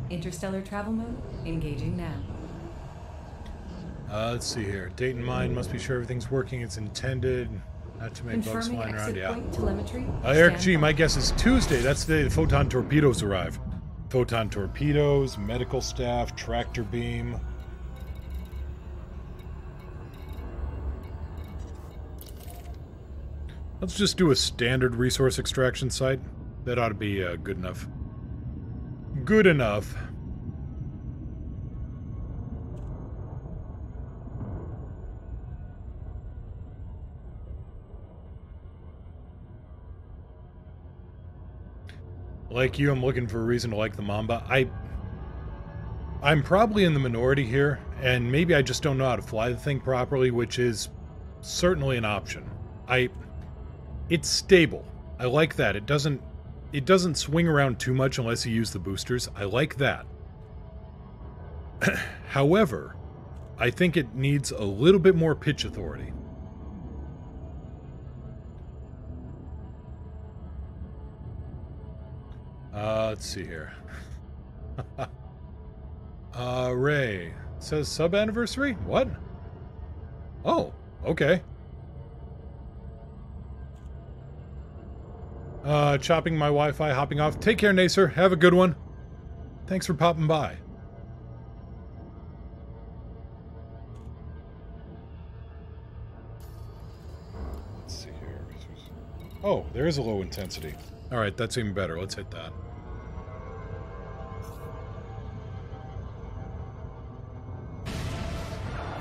Interstellar travel mode engaging now. Let's see here. Date in mind, must be sure everything's working as intended. Not to make bugs Confirming flying around, exit yeah. point telemetry. Eric G, Stand my by. guess is Tuesday. That's the day the photon torpedoes arrive. Photon torpedoes, medical staff, tractor beam. Let's just do a standard resource extraction site. That ought to be good enough. Good enough. Like you, I'm looking for a reason to like the Mamba. I'm probably in the minority here, and maybe I just don't know how to fly the thing properly, which is certainly an option. It's stable. I like that. It doesn't swing around too much unless you use the boosters. I like that. However, I think it needs a little bit more pitch authority. Let's see here. Ray says sub anniversary? What? Oh, okay. Chopping my Wi-Fi, hopping off. Take care, Nacer. Have a good one. Thanks for popping by. Let's see here. Oh, there is a low intensity. Alright, that's even better. Let's hit that.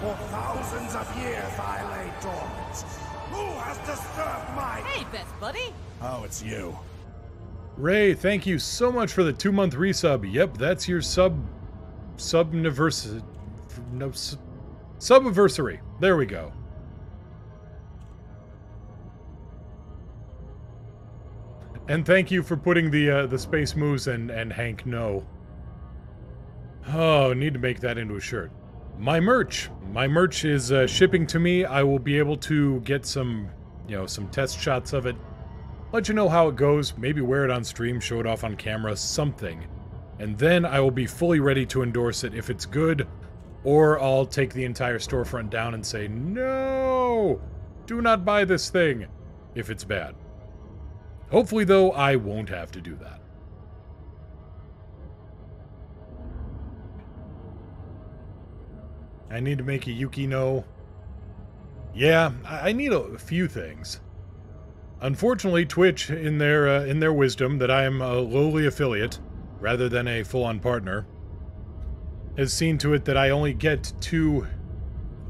For thousands of years I lay dormant. Who has disturbed my... Hey, best buddy. Oh, it's you. Ray, thank you so much for the 2-month resub. Yep, that's your subniversary. No, subiversary. There we go. And thank you for putting the Space Moose and Hank No. Oh, need to make that into a shirt. My merch. My merch is shipping to me. I will be able to get some, some test shots of it. Let you know how it goes. Maybe wear it on stream, show it off on camera, something. And then I will be fully ready to endorse it if it's good, or I'll take the entire storefront down and say, no! Do not buy this thing if it's bad. Hopefully, though, I won't have to do that. I need to make a Yukino. Yeah, I need a few things. Unfortunately, Twitch, in their wisdom that I am a lowly affiliate rather than a full-on partner, has seen to it that I only get two.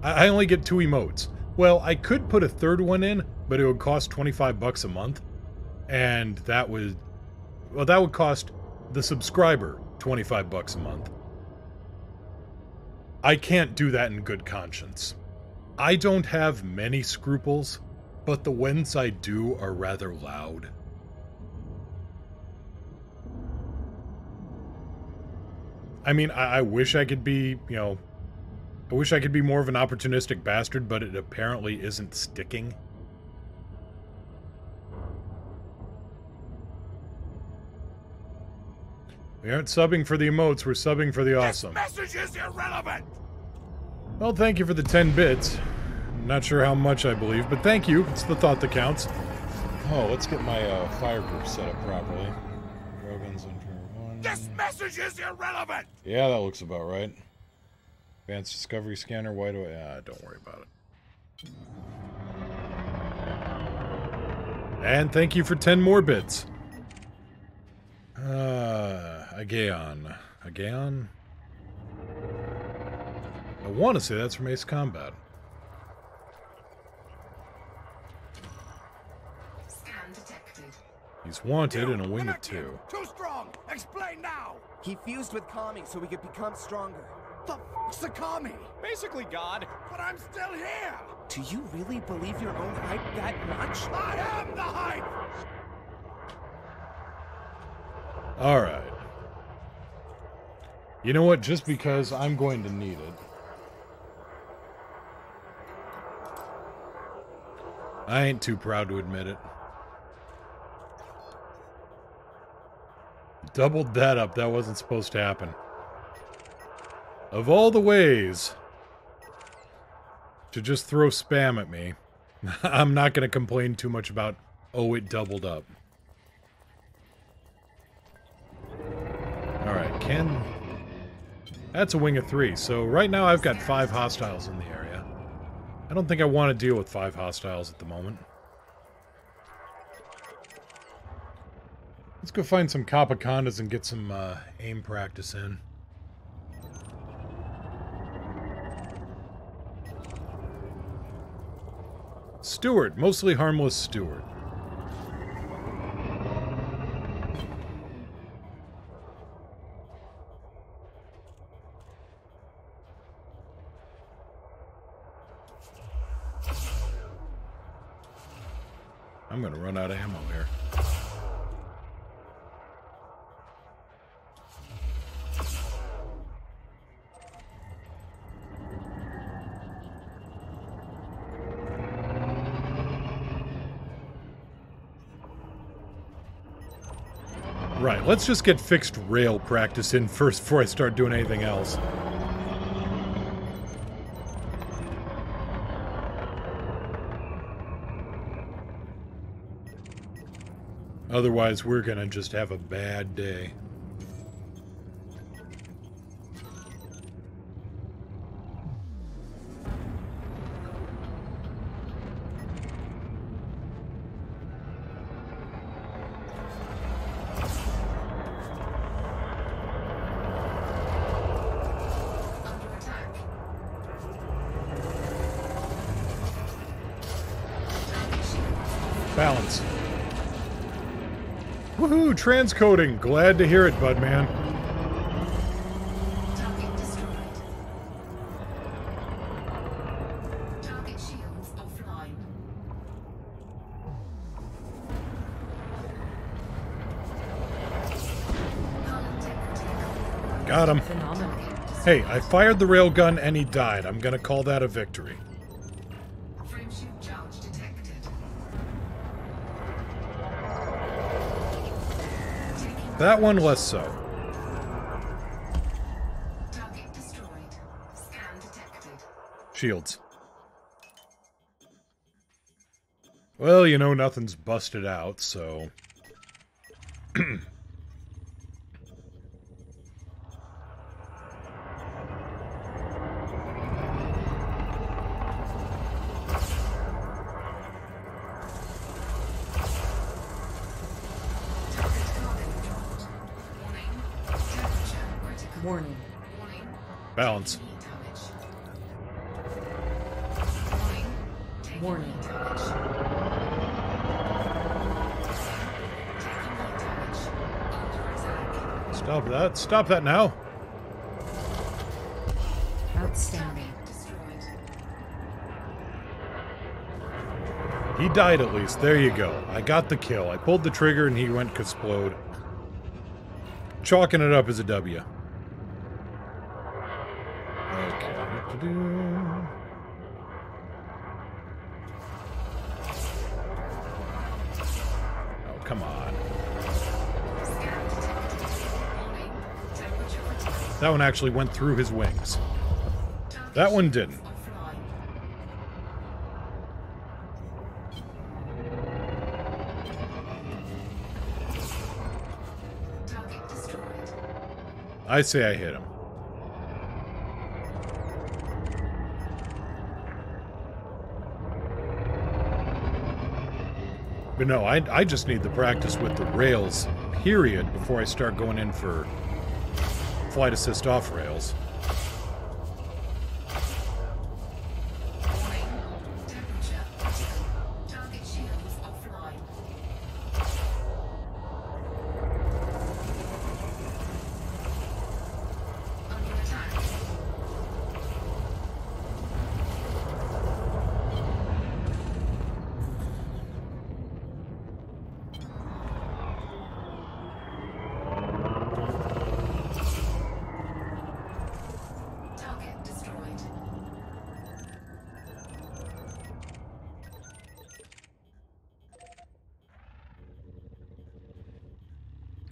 I only get 2 emotes. Well, I could put a third one in, but it would cost $25 a month, and that would cost the subscriber $25 a month. I can't do that in good conscience. I don't have many scruples, but the ones I do are rather loud. I mean, I wish I could be, I wish I could be more of an opportunistic bastard, but it apparently isn't sticking. We aren't subbing for the emotes, we're subbing for the awesome. This message is irrelevant! Well, thank you for the 10 bits. Not sure how much I believe, but thank you. It's the thought that counts. Oh, let's get my fire group set up properly. This message is irrelevant! Yeah, that looks about right. Advanced Discovery Scanner, why do I... don't worry about it. And thank you for 10 more bits. Agaeon. Agaeon? I want to say that's from Ace Combat. Scan detected. He's wanted in a wing of 2. Too strong! Explain now! He fused with Kami so he could become stronger. The f***'s a Kami? Basically God. But I'm still here! Do you really believe your own hype that much? I am the hype! Alright. You know what? Just because I'm going to need it. I ain't too proud to admit it. Doubled that up. That wasn't supposed to happen. Of all the ways to just throw spam at me, I'm not going to complain too much about, oh, it doubled up. Alright, can... That's a wing of 3, so right now I've got 5 hostiles in the area. I don't think I want to deal with 5 hostiles at the moment. Let's go find some Capacondas and get some aim practice in. Stewart, mostly harmless Stewart. I'm gonna run out of ammo here. Right, let's just get fixed rail practice in first before I start doing anything else. Otherwise, we're gonna just have a bad day. Balance. Woohoo! Transcoding! Glad to hear it, Budman. Target destroyed. Target shields offline. Got him. Phenomenal. Hey, I fired the railgun and he died. I'm gonna call that a victory. Frameshield charge detected. That one less so. Target destroyed. Scan detected. Shields. Well, you know, nothing's busted out, so... Warning. Balance. Warning. Stop that. Stop that now. Outstanding. He died at least. There you go. I got the kill. I pulled the trigger and he went kasplode. Chalking it up as a W. Okay. Oh, come on. That one actually went through his wings. That one didn't. I say I hit him. But no, I just need the practice with the rails, period, before I start going in for flight assist off rails.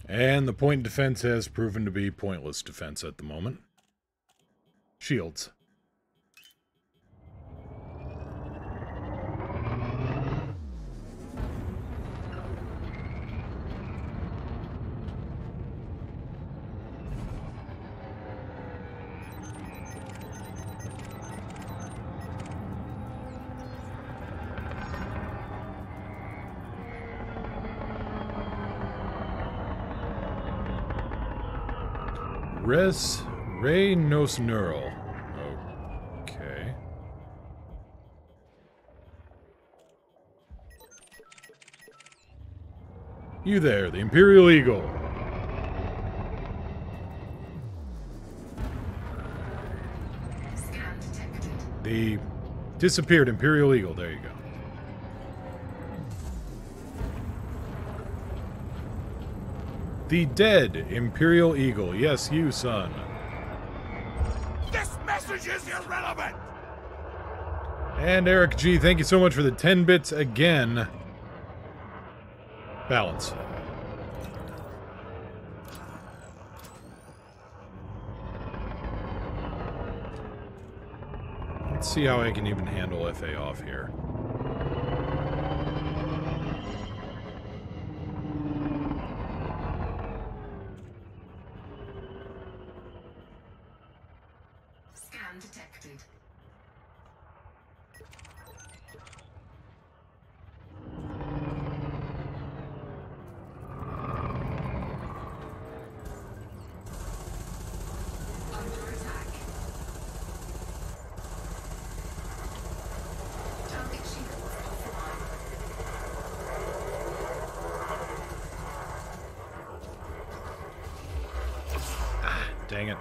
And the point defense has proven to be pointless defense at the moment. Shields. Ray Nos Neural. Okay. You there, the Imperial Eagle. Scan detected. The disappeared Imperial Eagle. There you go. The dead Imperial Eagle. Yes, you, son. This message is irrelevant! And Eric G, thank you so much for the 10 bits again. Balance. Let's see how I can even handle FA off here. Scan detected. Under attack. Target shields offline. Dang it.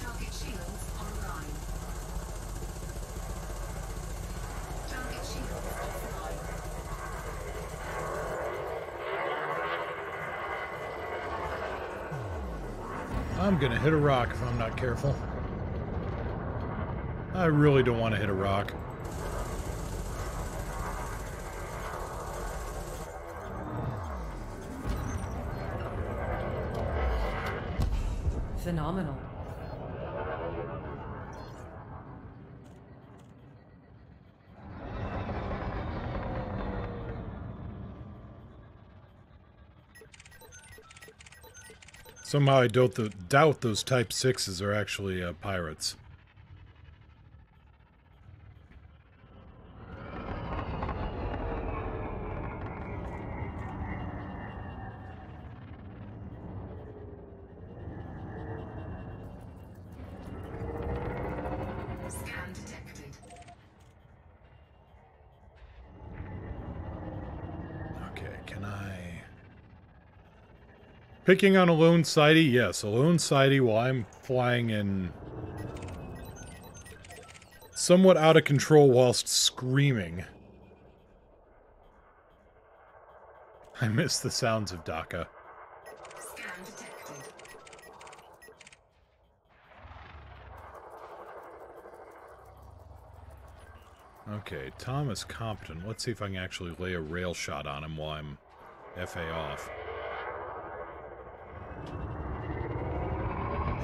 Target shields online. Target shields offline. I'm gonna hit a rock if I'm not careful. I really don't want to hit a rock. Phenomenal. Somehow I doubt those Type 6s are actually pirates. Scan detected. Okay, can I... Picking on a lone sidey? Yes, a lone sidey while I'm flying in... somewhat out of control whilst screaming. I miss the sounds of Dhaka. Scan detected. Okay, Thomas Compton. Let's see if I can actually lay a rail shot on him while I'm FA off.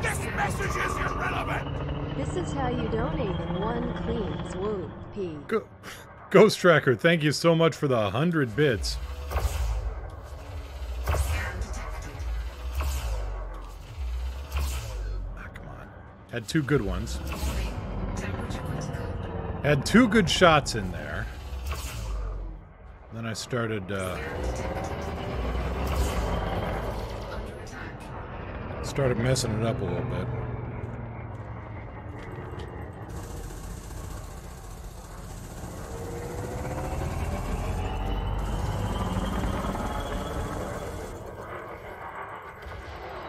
This message is irrelevant! This is how you donate in one clean swoop, P. Ghost Tracker, thank you so much for the 100 bits. Scan detected. Ah, come on. Had two good ones. Temperature critical. Had two good shots in there. Then I started, Under attack. started messing it up a little bit.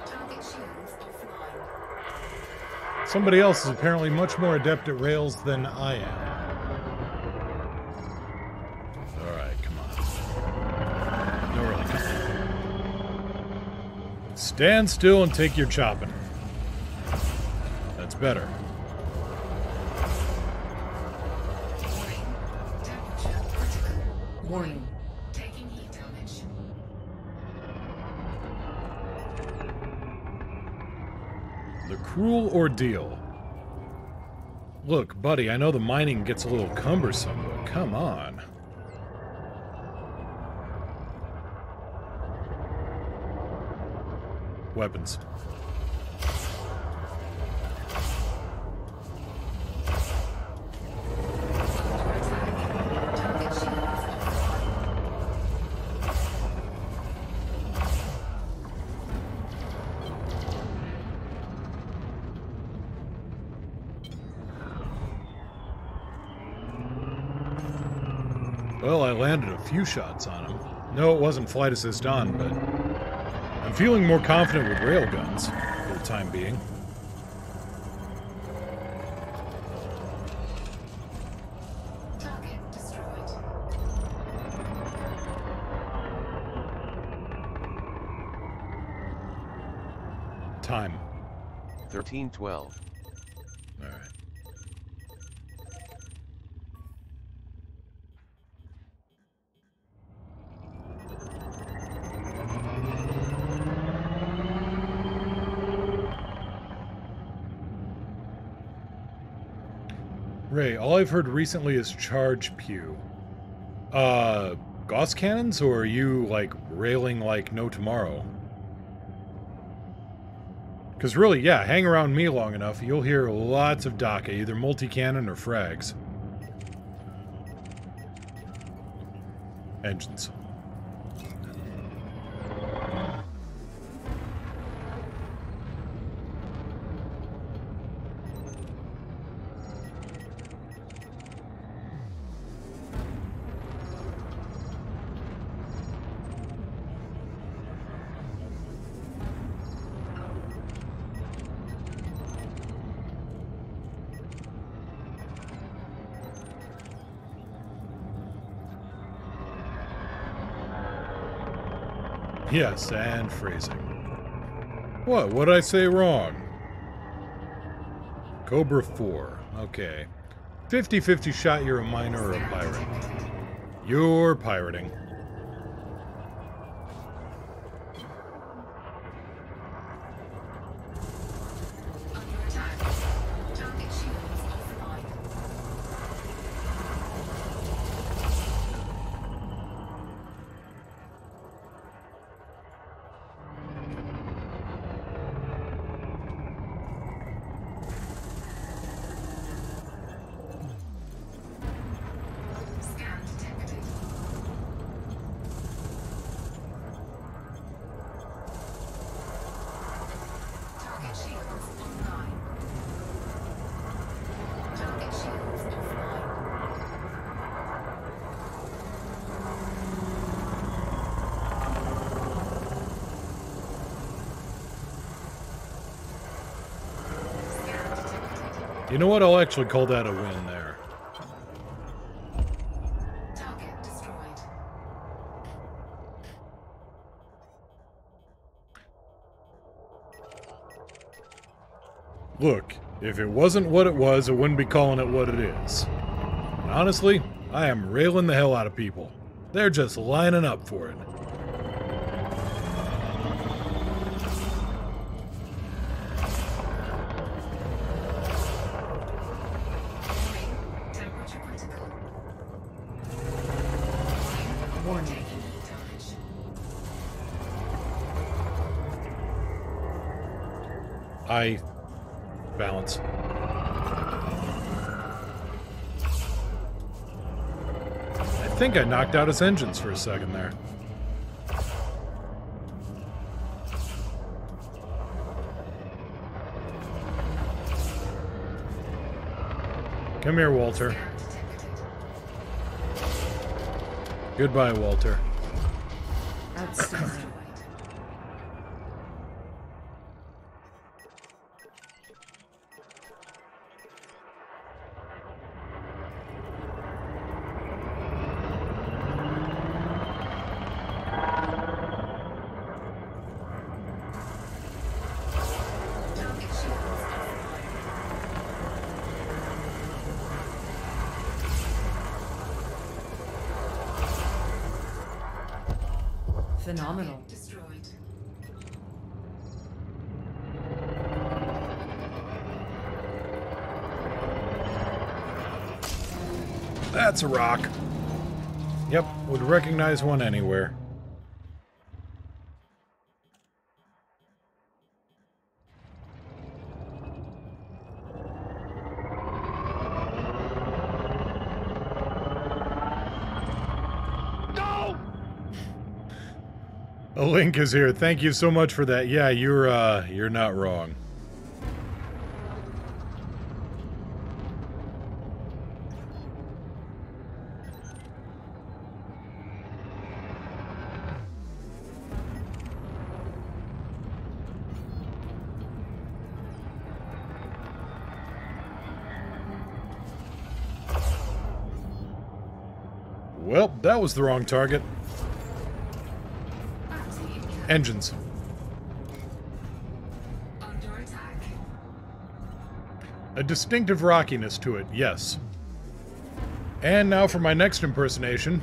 Target shields offline. Somebody else is apparently much more adept at rails than I am. Alright, come on. No, really, come on. Stand still and take your chopping. That's better. Temperature critical. Warning. Taking heat damage. The cruel ordeal. Look, buddy, I know the mining gets a little cumbersome, but come on. Weapons. Target shields offline. Well, I landed a few shots on him. No, it wasn't flight assist on, but I'm feeling more confident with railguns for the time being. Target destroyed. Time. 1312. All right. Ray, all I've heard recently is charge pew. Gauss cannons, or are you, like, railing like no tomorrow? Because really, yeah, hang around me long enough, you'll hear lots of DACA, either multi-cannon or frags. Engines. Yes, and phrasing. What? What'd I say wrong? Cobra 4. Okay. 50-50 shot you're a miner or a pirate. You're pirating. Under attack. Target shields offline. Scan detected. Target shields online. Target shields offline. Scan detected. You know what? I'll actually call that a win there. Target destroyed. Look, if it wasn't what it was, I wouldn't be calling it what it is. And honestly, I am railing the hell out of people. They're just lining up for it. Temperature critical. Warning. Taking heat damage. I balance. I think I knocked out his engines for a second there. Come here, Walter. Scan detected. Goodbye, Walter. Outstanding. Destroyed. Phenomenal. Destroyed. That's a rock. Yep, would recognize one anywhere. A link is here. Thank you so much for that. Yeah, you're not wrong. Well, that was the wrong target. Engines. Under attack. A distinctive rockiness to it, yes. And now for my next impersonation.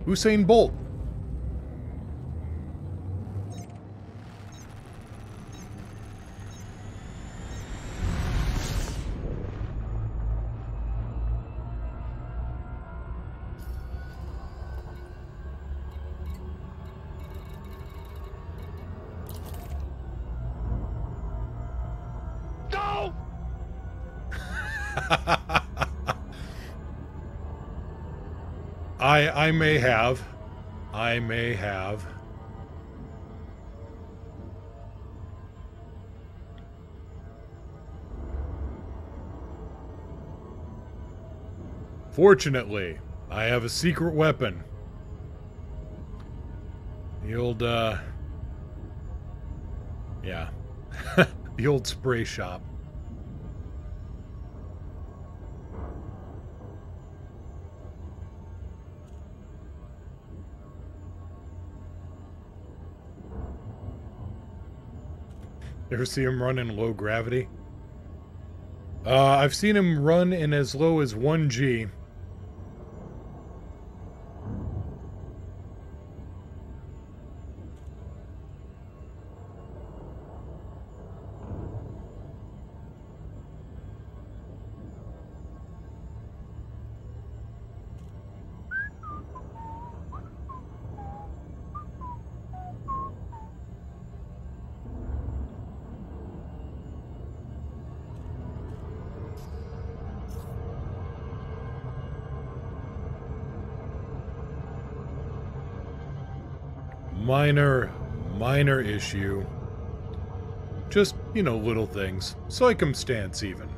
Usain Bolt. I may have. I may have. Fortunately, I have a secret weapon. The old, yeah. The old spray shop. Ever see him run in low gravity? I've seen him run in as low as 1G. Minor issue. Just, you know, little things. Circumstance, even.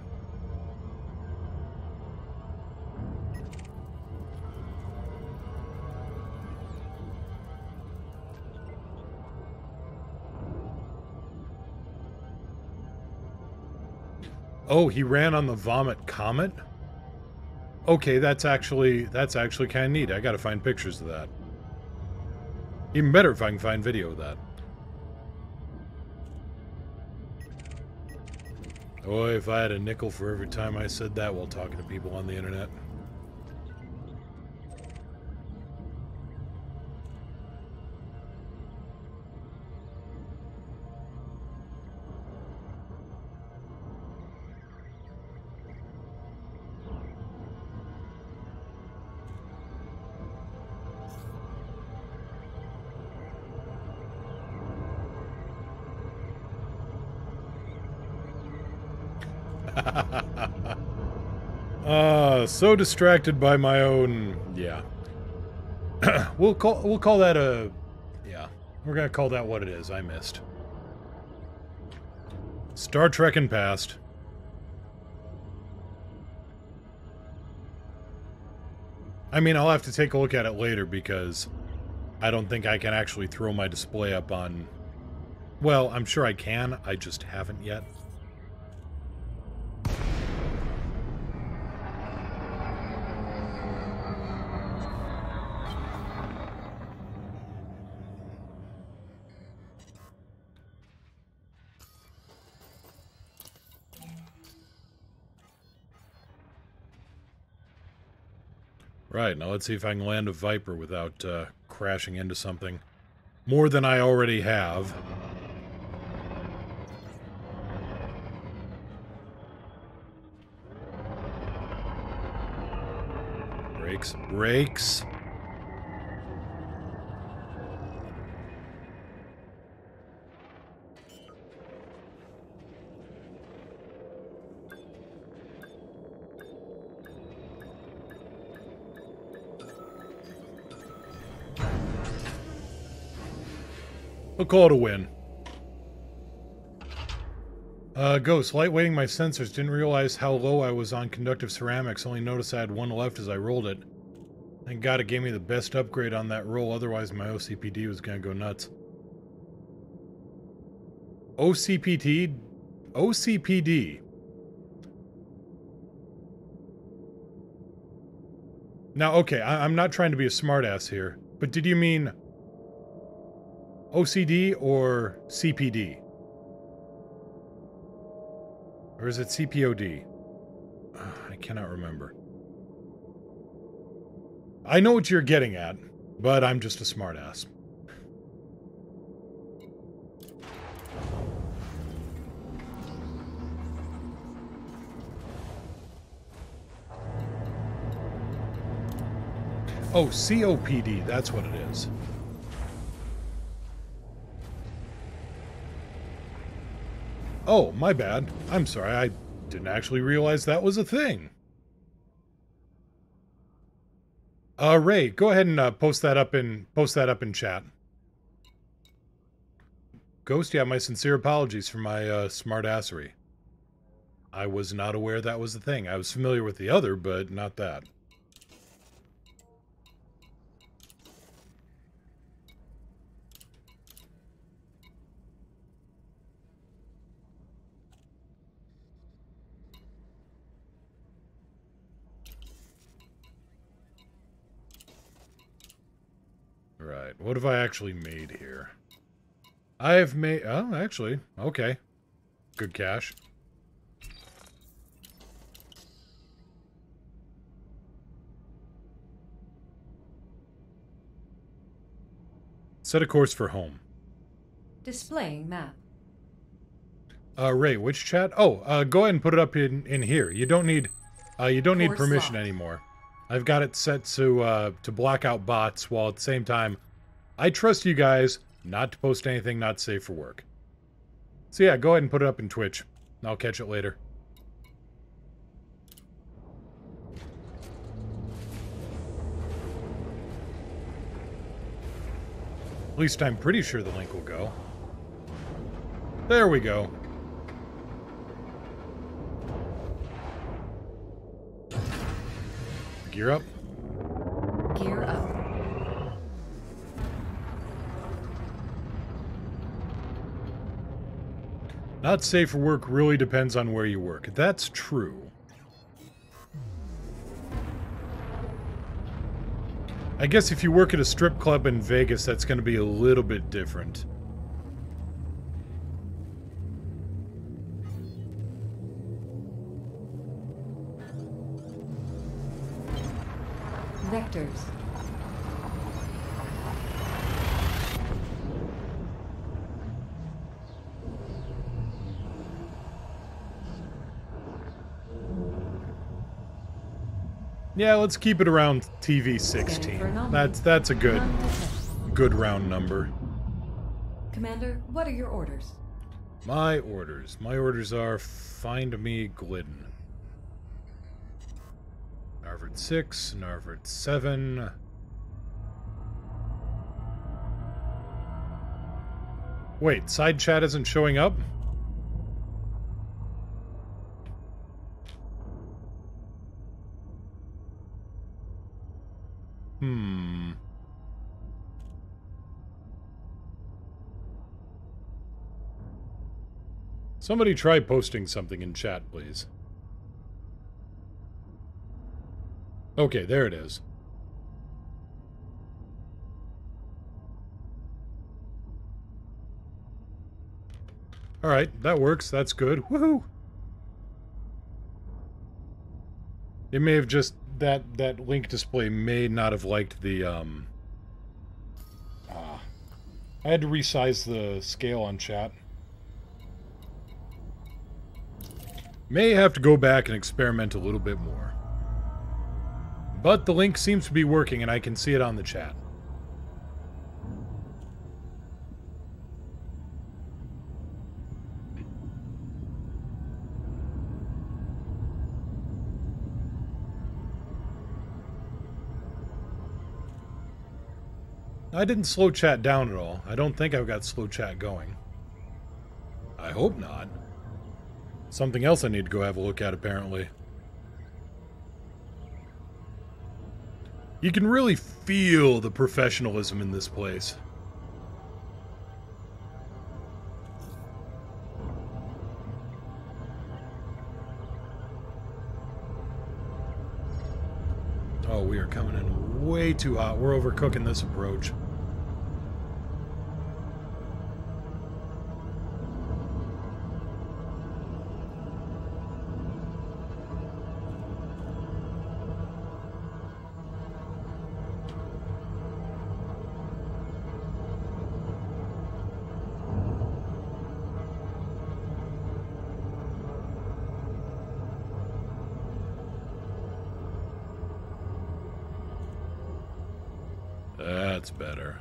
Oh, he ran on the Vomit Comet? Okay, that's actually kind of neat. I gotta find pictures of that. Even better if I can find video of that. Oh, if I had a nickel for every time I said that while talking to people on the internet. So distracted by my own, yeah. We'll call that a, yeah. We're gonna call that what it is. I missed. Star Trek and past. I mean, I'll have to take a look at it later because I don't think I can actually throw my display up on. Well, I'm sure I can. I just haven't yet. Right, now let's see if I can land a Viper without crashing into something. More than I already have. Brakes, brakes. We'll call it a win. Ghost, lightweighting my sensors. Didn't realize how low I was on conductive ceramics. Only noticed I had one left as I rolled it. Thank God it gave me the best upgrade on that roll. Otherwise, my OCPD was going to go nuts. OCPD? OCPD. Now, okay, I'm not trying to be a smartass here, but did you mean OCD or CPD? Or is it CPOD? I cannot remember. I know what you're getting at, but I'm just a smartass. Oh, COPD, that's what it is. Oh, my bad. I'm sorry, I didn't actually realize that was a thing. Ray, go ahead and post that up in chat. Ghost, yeah, my sincere apologies for my smartassery. I was not aware that was a thing. I was familiar with the other, but not that. Right, what have I actually made here? I have made... Oh, actually, okay. Good cash. Set a course for home. Displaying map. Ray, which chat? Oh, go ahead and put it up in here. You don't need Course permission locked. anymore. I've got it set to block out bots, while at the same time, I trust you guys not to post anything not safe for work. So yeah, go ahead and put it up in Twitch. I'll catch it later. At least I'm pretty sure the link will go. There we go. Gear up. Gear up. Not safe for work really depends on where you work. That's true. I guess if you work at a strip club in Vegas, that's going to be a little bit different. Vectors. Yeah, let's keep it around TV 16. That's a good round number. Commander, what are your orders? My orders are find me Glidden. Narvard 6, Narvard 7. Wait, side chat isn't showing up? Somebody try posting something in chat, please. Okay, there it is. Alright, that works. That's good. Woohoo! It may have just... That link display may not have liked the I had to resize the scale on chat. May have to go back and experiment a little bit more. But the link seems to be working and I can see it on the chat. I didn't slow chat down at all. I don't think I've got slow chat going. I hope not. Something else I need to go have a look at, apparently. You can really feel the professionalism in this place. Oh, we are coming in way too hot. We're overcooking this approach. That's better.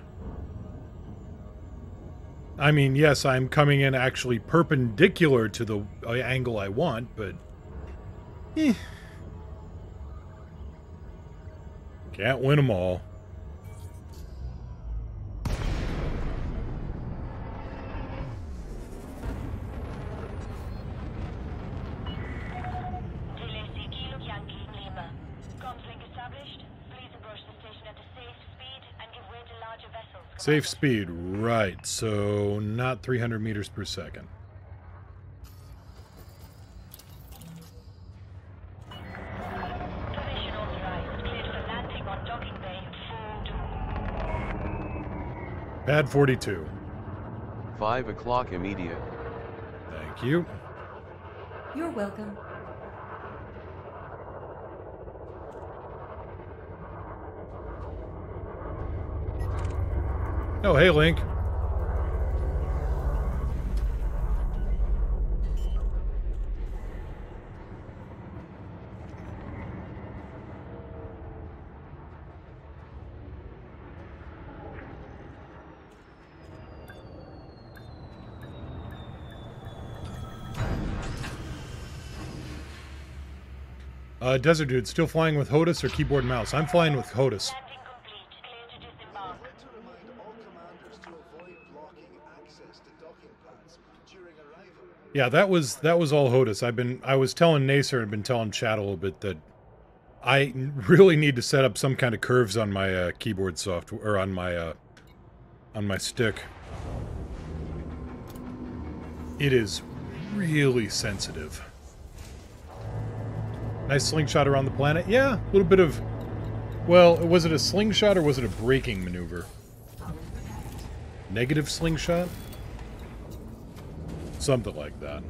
I mean, yes, I'm coming in actually perpendicular to the angle I want, but... Can't win them all. Safe speed, right, so not 300 meters per second. Position authorized. Cleared for landing on docking bay. Full. Pad 42. 5 o'clock immediate. Thank you. You're welcome. Oh, hey, Link. Desert Dude, still flying with HOTUS or keyboard and mouse? I'm flying with HOTUS. Landing complete. Clear to disembark. To remind all commanders to avoid blocking access to docking pads during arrival. Yeah, that was all HOTUS. I was telling Nacer, I've been telling Chat a little bit that I really need to set up some kind of curves on my keyboard software, or on my stick. It is really sensitive. Nice slingshot around the planet. Yeah, a little bit of... Well, was it a slingshot or was it a braking maneuver? Negative slingshot? Something like that.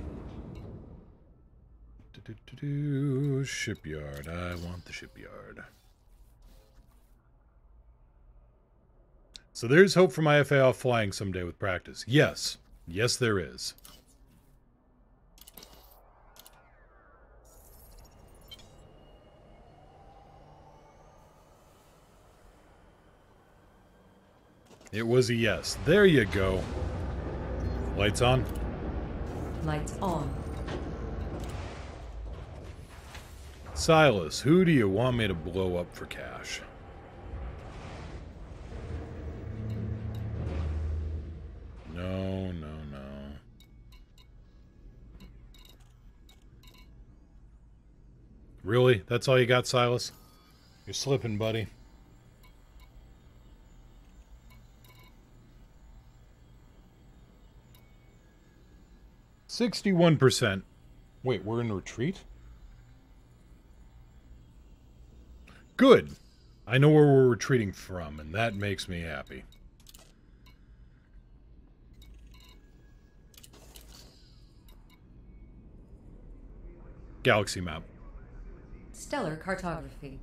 Shipyard. I want the shipyard. So there's hope for my FA off flying someday with practice. Yes. Yes, there is. It was a yes. There you go. Lights on. Lights on. Silas, who do you want me to blow up for cash? No, no, no. Really? That's all you got, Silas? You're slipping, buddy. %. Wait, we're in retreat? Good. I know where we're retreating from, and that makes me happy. Galaxy map. Stellar cartography.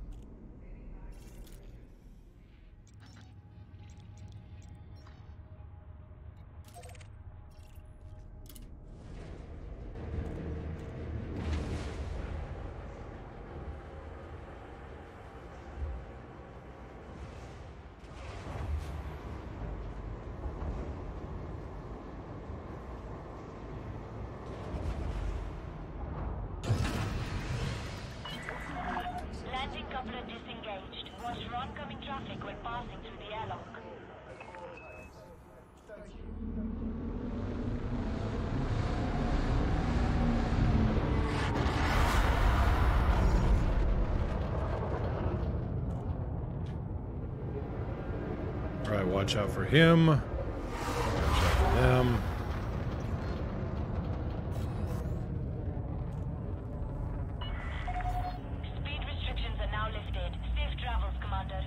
oncoming traffic when passing through the airlock. Alright, watch out for him. Watch out for them. Speed restrictions are now lifted. Safe travels, Commander.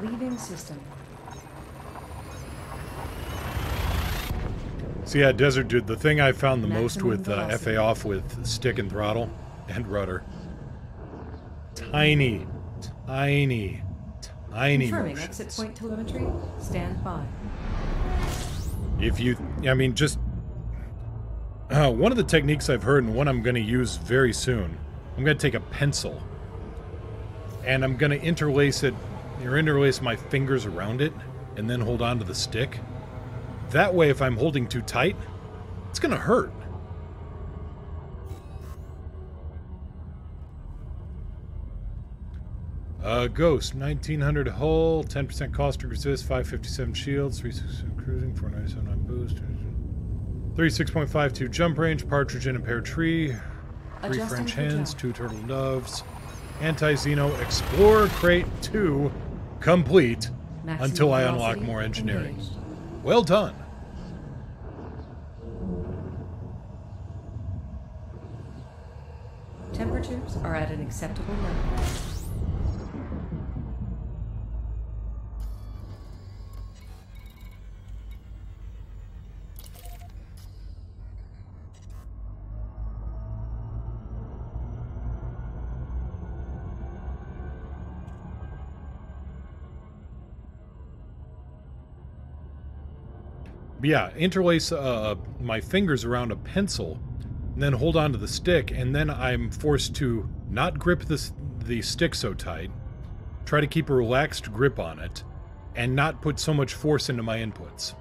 Leaving system. So yeah, Desert Dude, the thing I found the most Maximum with velocity. FA off with stick and throttle and rudder. Tiny Confirming motions. exit point telemetry. Stand by. If you, I mean, just one of the techniques I've heard and one I'm going to use very soon, I'm going to take a pencil and I'm going to interlace my fingers around it and then hold on to the stick. That way, if I'm holding too tight, it's going to hurt. Ghost, 1900 hull, 10% cost to resist, 557 shields, 367 cruising, 497 on boost, 36.52 jump range, partridge in a pear tree, 3 Adjusting French for hens, jump. 2 turtle doves, Anti-Xeno Explorer Crate 2 complete Maximum until I velocity unlock more engineering. engaged. Well done. Temperatures are at an acceptable level. Yeah, interlace my fingers around a pencil, and then hold on to the stick, and then I'm forced to not grip the stick so tight, try to keep a relaxed grip on it, and not put so much force into my inputs.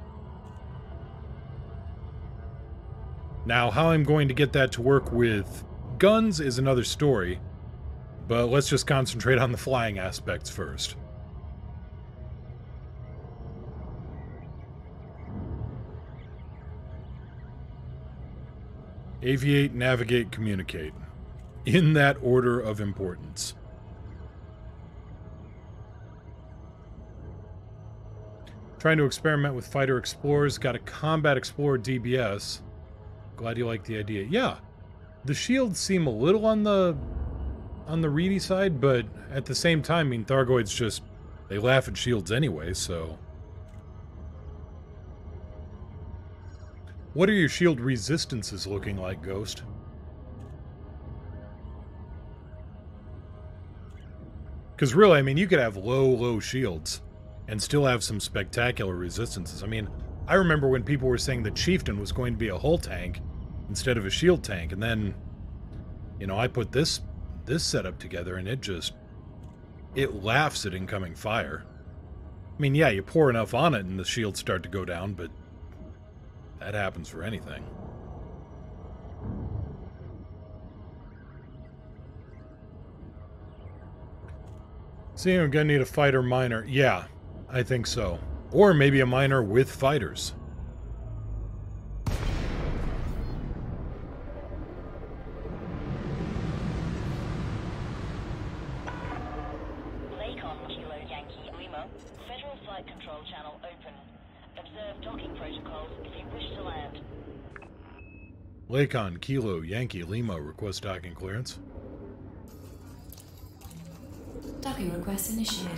Now, how I'm going to get that to work with guns is another story, but let's just concentrate on the flying aspects first. Aviate, navigate, communicate. In that order of importance. Trying to experiment with fighter explorers. Got a combat explorer DBS. Glad you like the idea. Yeah, the shields seem a little on the reedy side, but at the same time, I mean, Thargoids just, they laugh at shields anyway, so... What are your shield resistances looking like, Ghost? Because really, I mean, you could have low shields and still have some spectacular resistances. I mean, I remember when people were saying that Chieftain was going to be a hull tank instead of a shield tank, and then, you know, I put this setup together, and it laughs at incoming fire. I mean, yeah, you pour enough on it and the shields start to go down, but that happens for anything. See, I'm gonna need a fighter miner. Yeah, I think so. Or maybe a miner with fighters. Lakon Kilo Yankee Lima. Federal Flight Control Channel open. Observe docking protocols if you wish to land. Lakon, Kilo, Yankee, Lima, request docking clearance. Docking request initiated.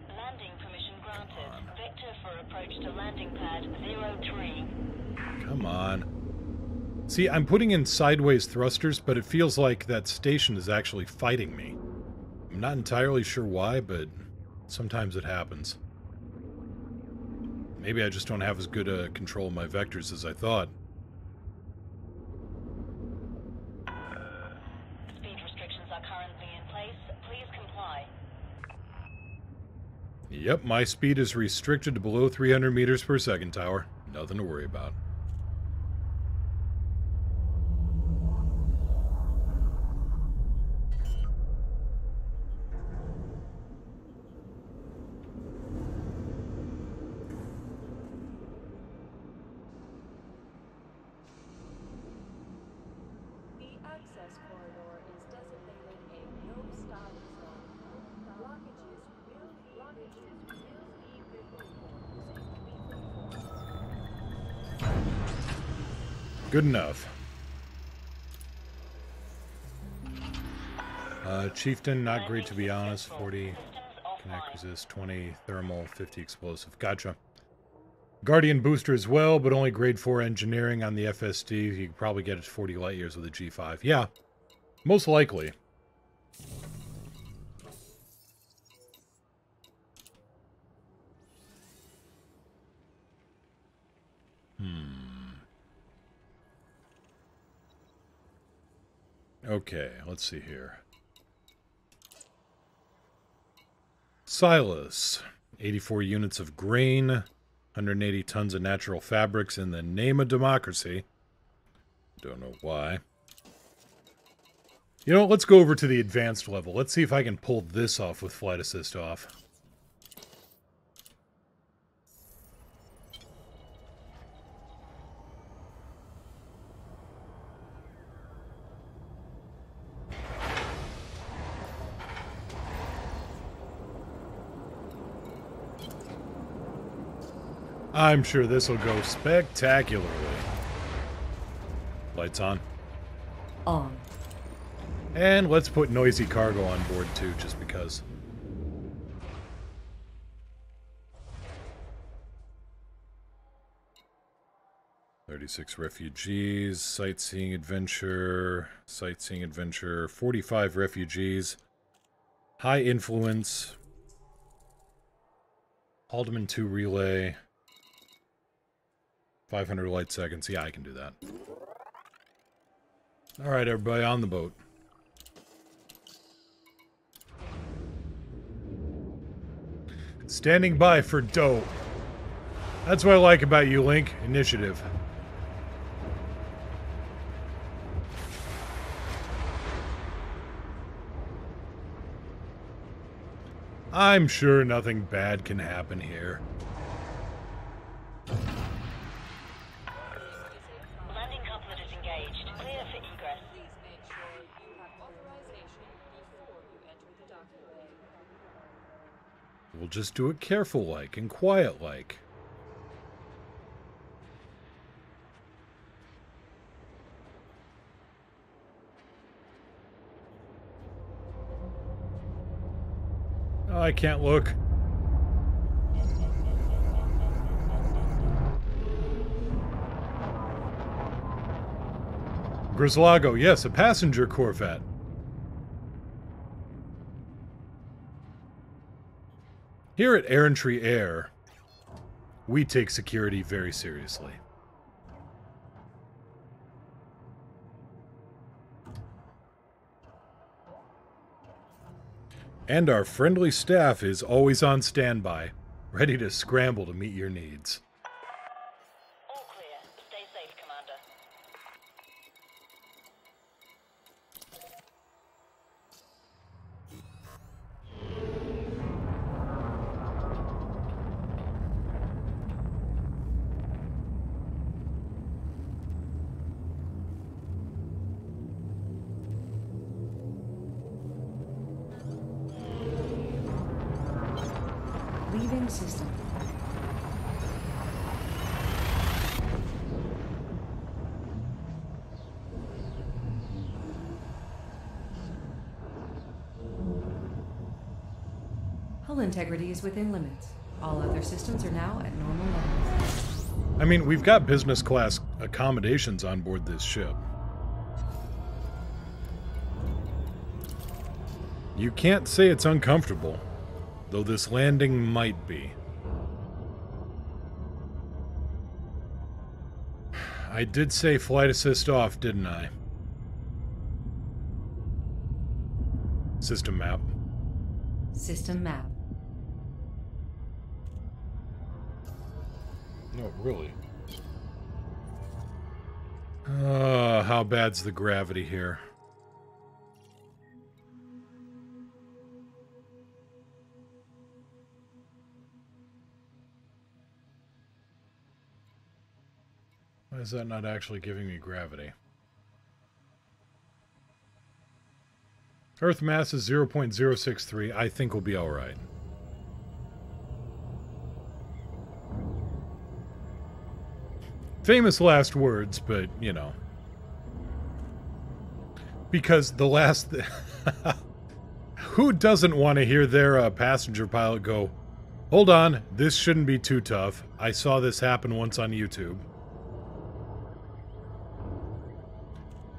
Landing permission granted. Vector for approach to landing pad 03. Come on. See, I'm putting in sideways thrusters, but it feels like that station is actually fighting me. I'm not entirely sure why, but sometimes it happens. Maybe I just don't have as good a control of my vectors as I thought. Speed restrictions are currently in place. Please comply. Yep, my speed is restricted to below 300 meters per second, Tower. Nothing to worry about. Good enough. Chieftain, not great to be honest. 40 connect resist, 20 thermal, 50 explosive. Gotcha. Guardian booster as well, but only grade 4 engineering on the FSD. You could probably get it to 40 light years with a G5. Yeah, most likely. Okay, let's see here. Silas. 84 units of grain. 180 tons of natural fabrics in the name of democracy. Don't know why. You know, let's go over to the advanced level. Let's see if I can pull this off with flight assist off. I'm sure this will go spectacularly. Lights on. On. And let's put noisy cargo on board too, just because. "36 refugees, sightseeing adventure, 45 refugees, high influence, Haldeman 2 relay, 500 light seconds." Yeah, I can do that. Alright, everybody, on the boat. Standing by for dough. That's what I like about you, Link. Initiative. I'm sure nothing bad can happen here. Landing coupler disengaged. Clear for egress. Please make sure you have authorization before you enter the docking bay. We'll just do it careful-like and quiet-like. Oh, I can't look. Grislago, yes, a passenger Corvette. Here at Errantry Air, we take security very seriously. And our friendly staff is always on standby, ready to scramble to meet your needs. All clear. Stay safe, Commander. Leaving system. Hull integrity is within limits. All other systems are now at normal levels. I mean, we've got business class accommodations on board this ship. You can't say it's uncomfortable, though this landing might be. I did say flight assist off, didn't I? System map. System map. No, really. How bad's the gravity here? Why is that not actually giving me gravity? Earth mass is 0.063. I think we'll be alright. Famous last words, but, you know. Because the last... Who doesn't want to hear their passenger pilot go, "Hold on, this shouldn't be too tough. I saw this happen once on YouTube."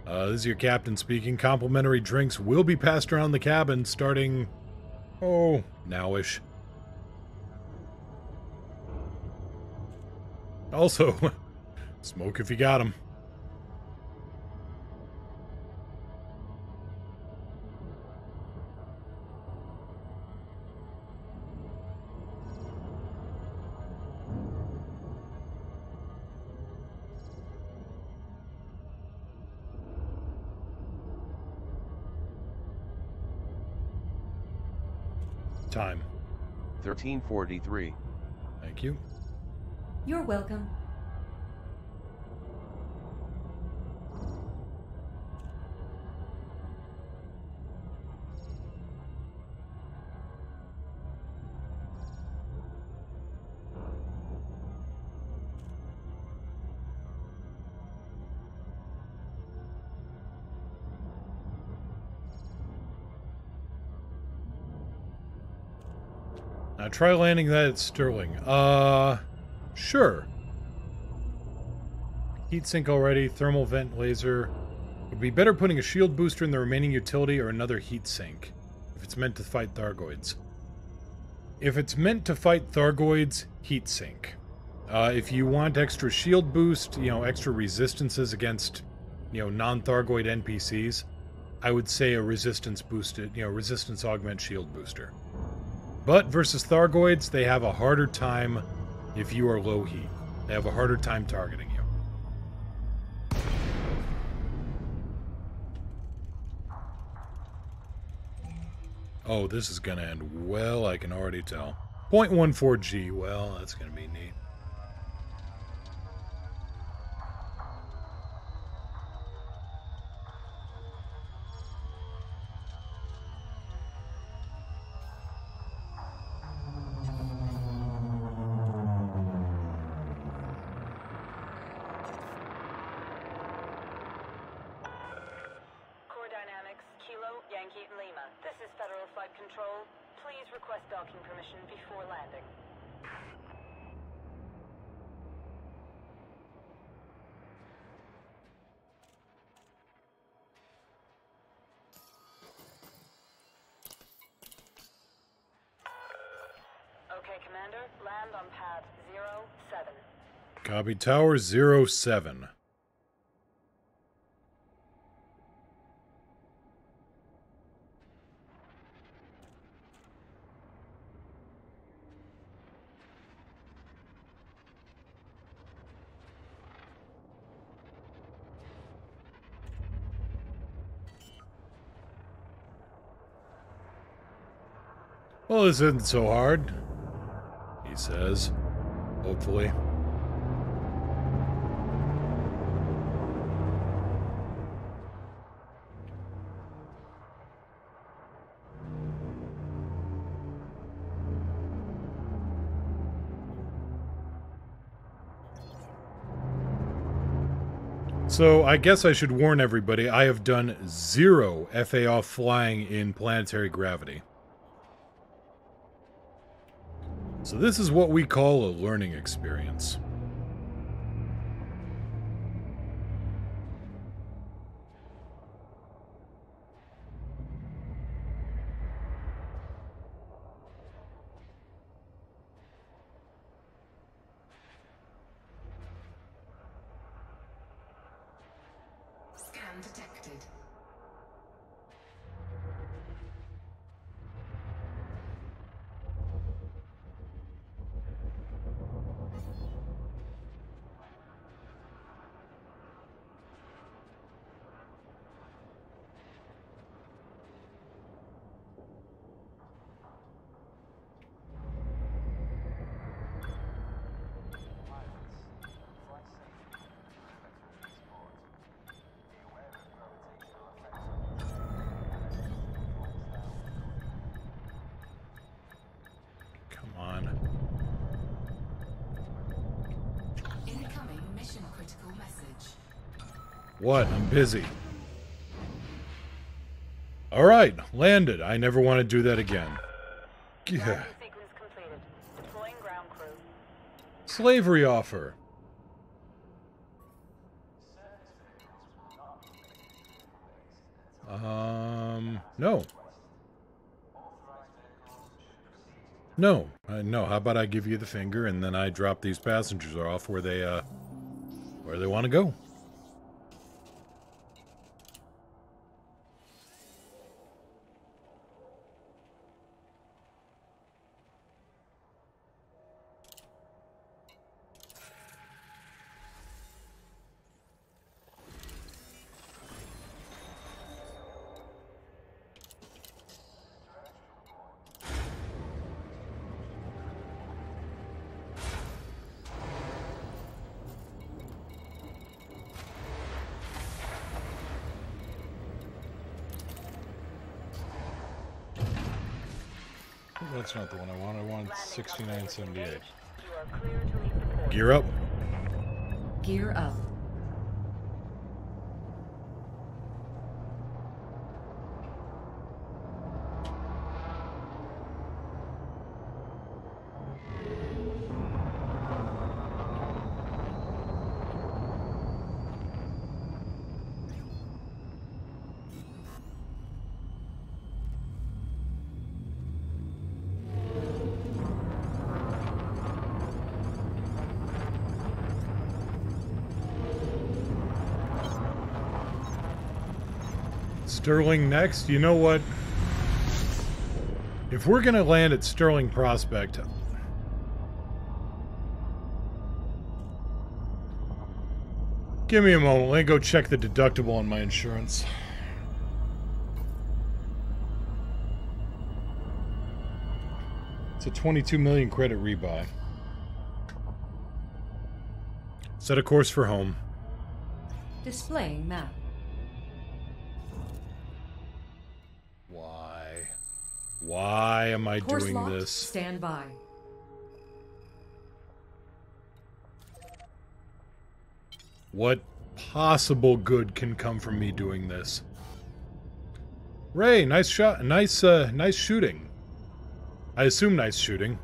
This is your captain speaking. Complimentary drinks will be passed around the cabin starting... oh, nowish. Also, smoke if you got 'em. Time. 13:43. Thank you. You're welcome. Now try landing that at Sterling. Sure. Heat sink already, thermal vent laser. Would be better putting a shield booster in the remaining utility or another heat sink, if it's meant to fight Thargoids. If it's meant to fight Thargoids, heat sink. If you want extra shield boost, you know, extra resistances against, you know, non-Thargoid NPCs, I would say a resistance boosted, you know, resistance augment shield booster. But versus Thargoids, they have a harder time if you are low heat. They have a harder time targeting you. Oh, this is gonna end well, I can already tell. 0.14 G, well, that's gonna be neat. Core Dynamics, Kilo, Yankee, Lima. This is Federal Flight Control. Please request docking permission before landing. Okay, Commander. Land on pad 07. Copy, Tower 07. Well, this isn't so hard, he says, hopefully. So, I guess I should warn everybody, I have done 0 FAO flying in planetary gravity. So this is what we call a learning experience. Scan detected. What? I'm busy. Alright, landed. I never want to do that again. Yeah. Landing sequence completed. Deploying ground crew. Slavery offer. No. No. No, how about I give you the finger and then I drop these passengers off where they want to go. That's not the one I want. I want 6978. You are clear to leave the port. Gear up. Gear up. Sterling next. You know what? If we're gonna land at Sterling Prospect, give me a moment. Let me go check the deductible on my insurance. It's a 22 million credit rebuy. Set a course for home. Displaying map. Why am I Course doing locked. this? Stand by. What possible good can come from me doing this? Ray, nice shot. Nice shooting. I assume nice shooting.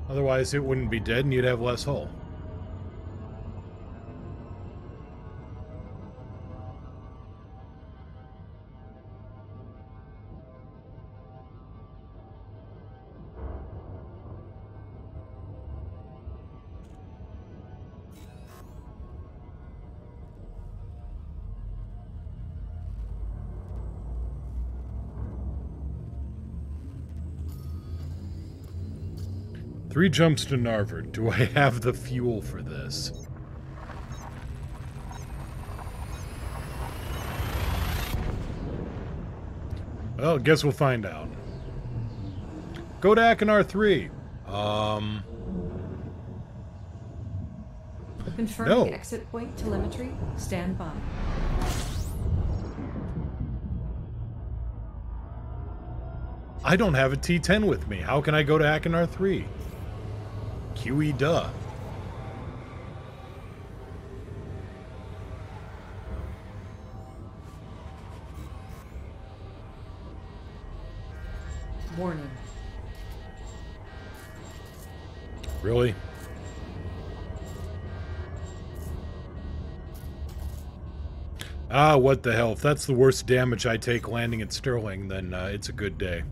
Otherwise it wouldn't be dead and you'd have less hull. Three jumps to Narvard. Do I have the fuel for this? Well, guess we'll find out. Go to Akinar 3. Confirming No. exit point telemetry. Stand by. I don't have a T-10 with me. How can I go to Akinar 3? QE duh. Warning. Really? Ah, what the hell. If that's the worst damage I take landing at Sterling, then it's a good day.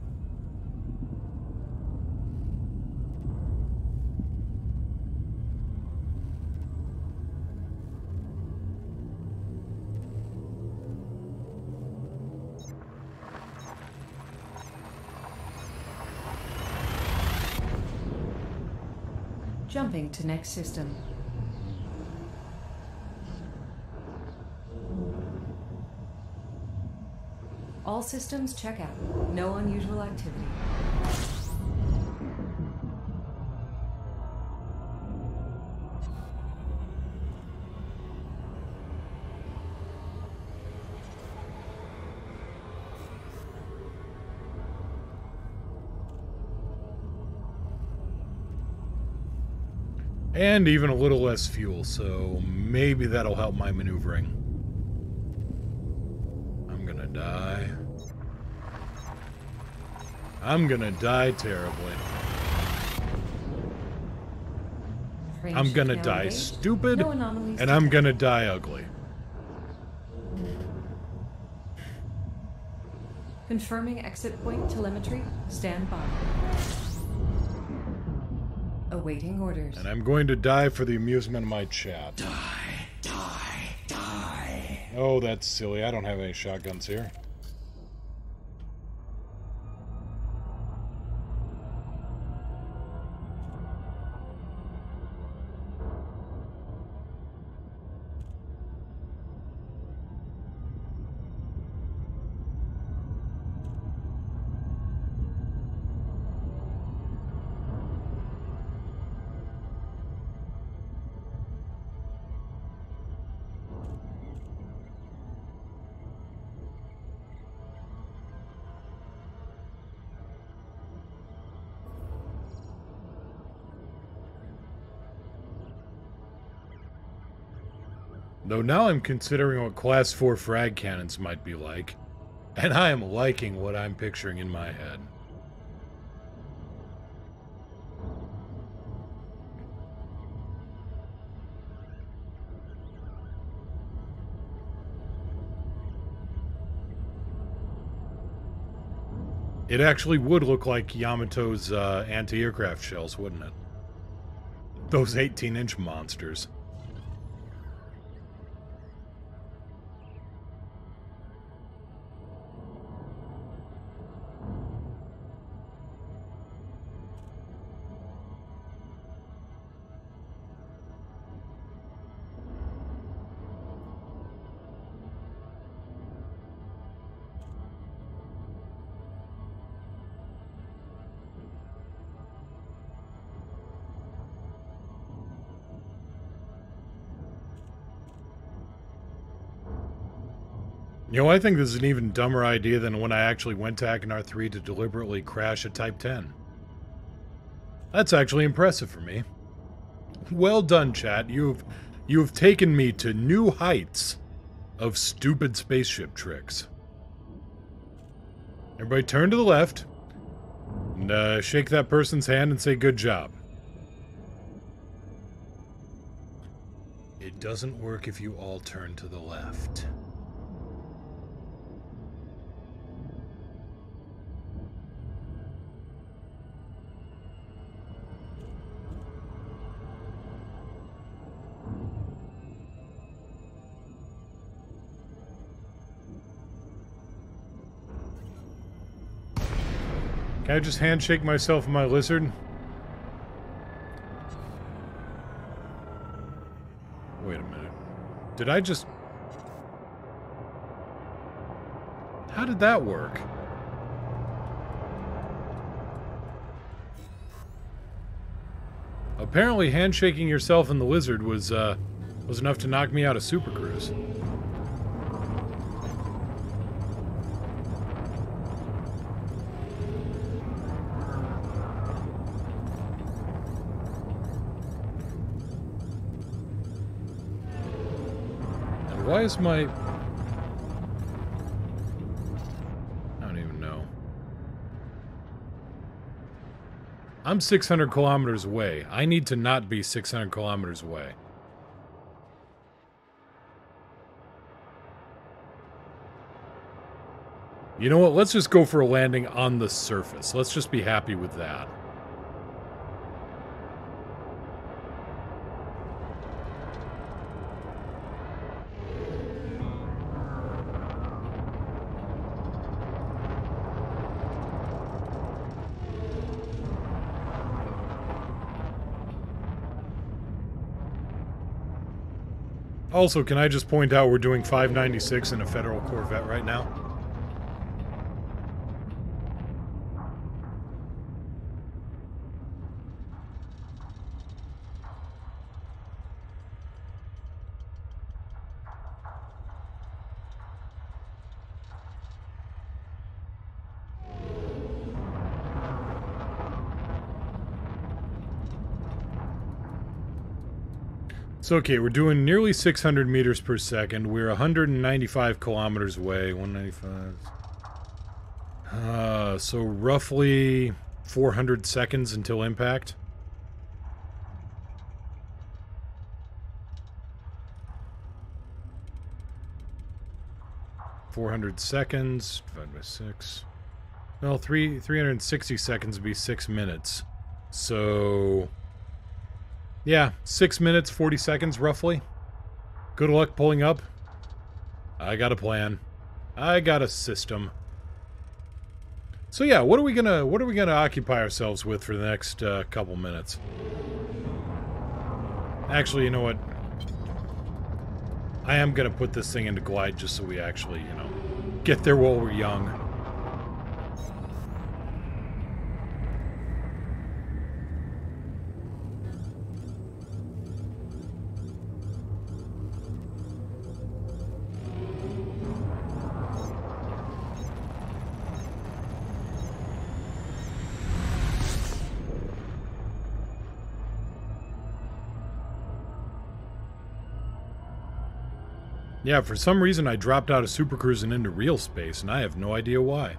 Jumping to next system. All systems check out. No unusual activity. And even a little less fuel, so maybe that'll help my maneuvering. die. I'm gonna die terribly. Range I'm gonna now die engaged. stupid, No anomalies and I'm gonna die ugly. Confirming exit point telemetry. Stand by. Awaiting orders. And I'm going to die for the amusement of my chat. Die. Oh, that's silly. I don't have any shotguns here. Though now I'm considering what Class 4 frag cannons might be like, and I am liking what I'm picturing in my head. It actually would look like Yamato's anti-aircraft shells, wouldn't it? Those 18-inch monsters. You know, I think this is an even dumber idea than when I actually went to Akinar 3 to deliberately crash a Type 10. That's actually impressive for me. Well done, chat. You've taken me to new heights of stupid spaceship tricks. Everybody turn to the left and shake that person's hand and say good job. It doesn't work if you all turn to the left. Can I just handshake myself and my lizard? Wait a minute. Did I just... How did that work? Apparently handshaking yourself and the lizard was enough to knock me out of Super Cruise. Why is my... I don't even know. I'm 600 kilometers away. I need to not be 600 kilometers away. You know what? Let's just go for a landing on the surface. Let's just be happy with that. Also, can I just point out we're doing 596 in a Federal Corvette right now? So, okay, we're doing nearly 600 meters per second. We're 195 kilometers away. 195. So roughly 400 seconds until impact. .400 seconds divided by 6. Well, 360 seconds would be 6 minutes. So, yeah, 6 minutes, 40 seconds, roughly. Good luck pulling up. I got a plan. I got a system. So yeah, what are we gonna occupy ourselves with for the next couple minutes? Actually, you know what? I am gonna put this thing into glide just so we actually, you know, get there while we're young. Yeah, for some reason I dropped out of Super Cruise and into real space, and I have no idea why.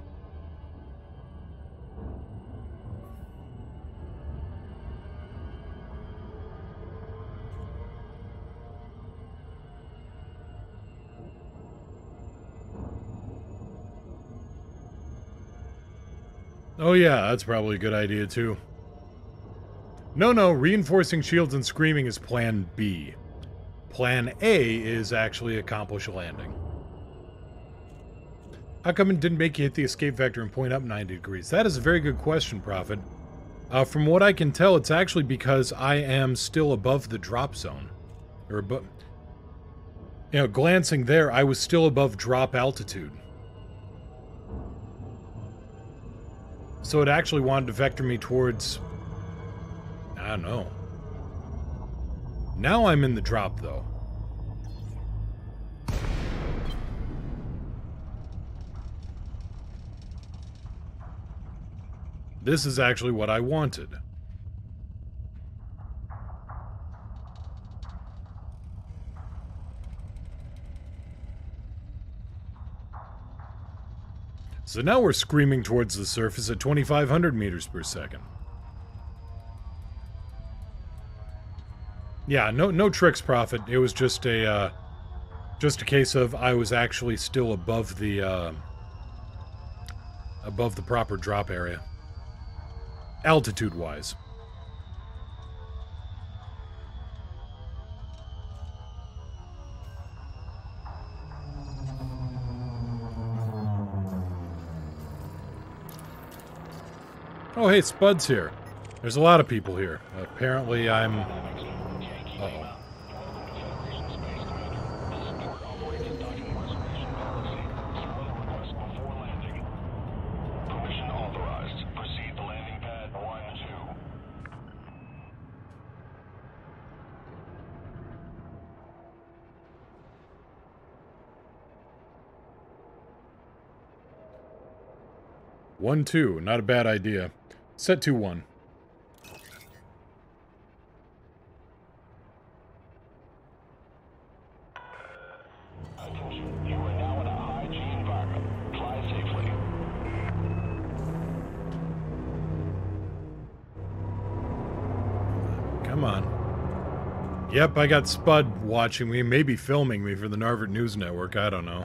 Oh yeah, that's probably a good idea too. No, reinforcing shields and screaming is Plan B. Plan A is actually accomplish a landing. How come it didn't make you hit the escape vector and point up 90 degrees? That is a very good question, Prophet. From what I can tell, it's actually because I am still above the drop zone. Or above... You know, glancing there, I was still above drop altitude. So it actually wanted to vector me towards... I don't know. Now I'm in the drop, though. This is actually what I wanted. So now we're screaming towards the surface at 2,500 meters per second. Yeah, no tricks, Prophet. It was just a case of I was actually still above the proper drop area, altitude-wise. Oh, hey, Spud's here. There's a lot of people here. Apparently, I'm... Uh-oh. Permission authorized. Proceed to landing pad 1-2. One, 2, not a bad idea. Set to 1. Attention, you are now in a high-G environment. Fly safely. Come on. Yep, I got Spud watching me, maybe filming me for the Narvert News Network, I don't know.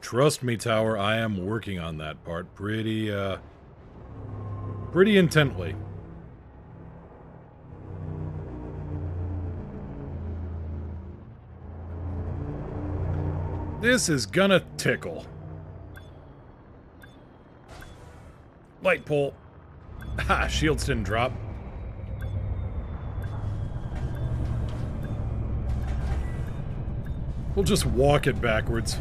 Trust me, Tower, I am working on that part pretty intently. This is gonna tickle. Light pole. Ha, shields didn't drop. We'll just walk it backwards.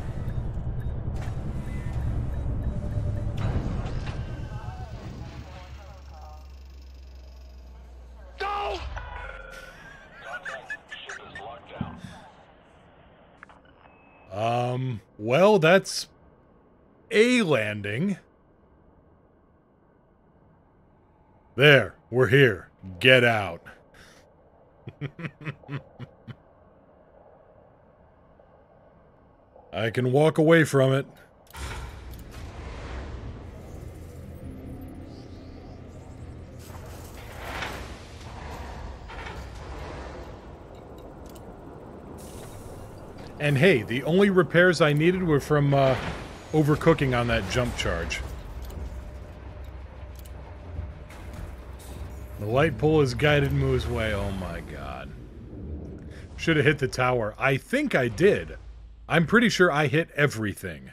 Well, that's a landing. There, we're here. Get out. I can walk away from it. And hey, the only repairs I needed were from overcooking on that jump charge. The light pole has guided Moo's way. Oh my god. Should have hit the tower. I think I did. I'm pretty sure I hit everything.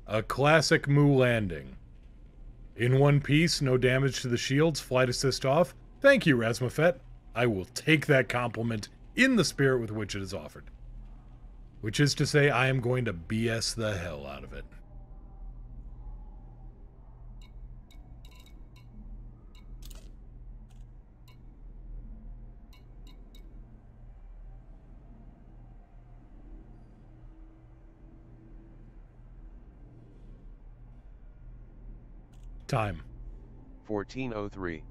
A classic Moo landing. In one piece, no damage to the shields, flight assist off. Thank you, Razmafet. I will take that compliment in the spirit with which it is offered. Which is to say, I am going to BS the hell out of it. Time. 14:03.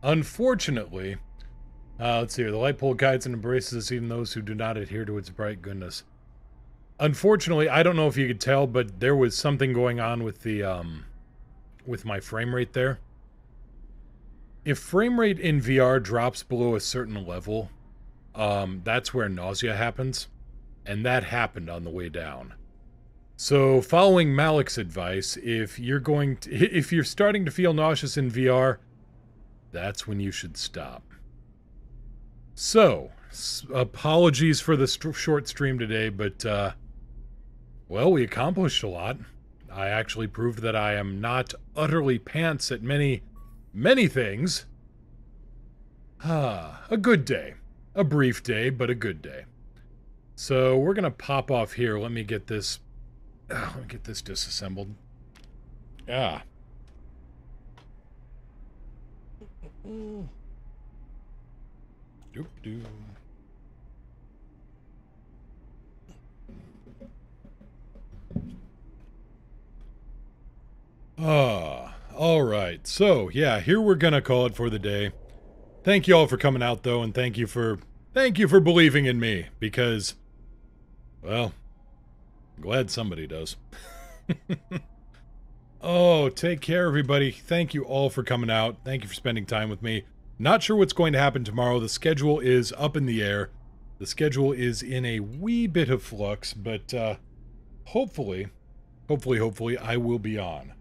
Unfortunately, let's see here. The light pole guides and embraces us, even those who do not adhere to its bright goodness. Unfortunately, I don't know if you could tell, but there was something going on with the, with my frame rate there. If frame rate in VR drops below a certain level, that's where nausea happens. And that happened on the way down. So, following Malik's advice, if you're starting to feel nauseous in VR, that's when you should stop. So, apologies for the short stream today, but, well, we accomplished a lot. I actually proved that I am not utterly pants at many, many things. A good day. A brief day, but a good day. So, we're gonna pop off here. Let me get this disassembled. Ah. Doop-doo. Alright. So, yeah, here we're gonna call it for the day. Thank you all for coming out, though, and thank you for believing in me, because, well, glad somebody does. Oh, take care, everybody. Thank you all for coming out. Thank you for spending time with me. Not sure what's going to happen tomorrow. The schedule is up in the air. The schedule is in a wee bit of flux, but hopefully, I will be on.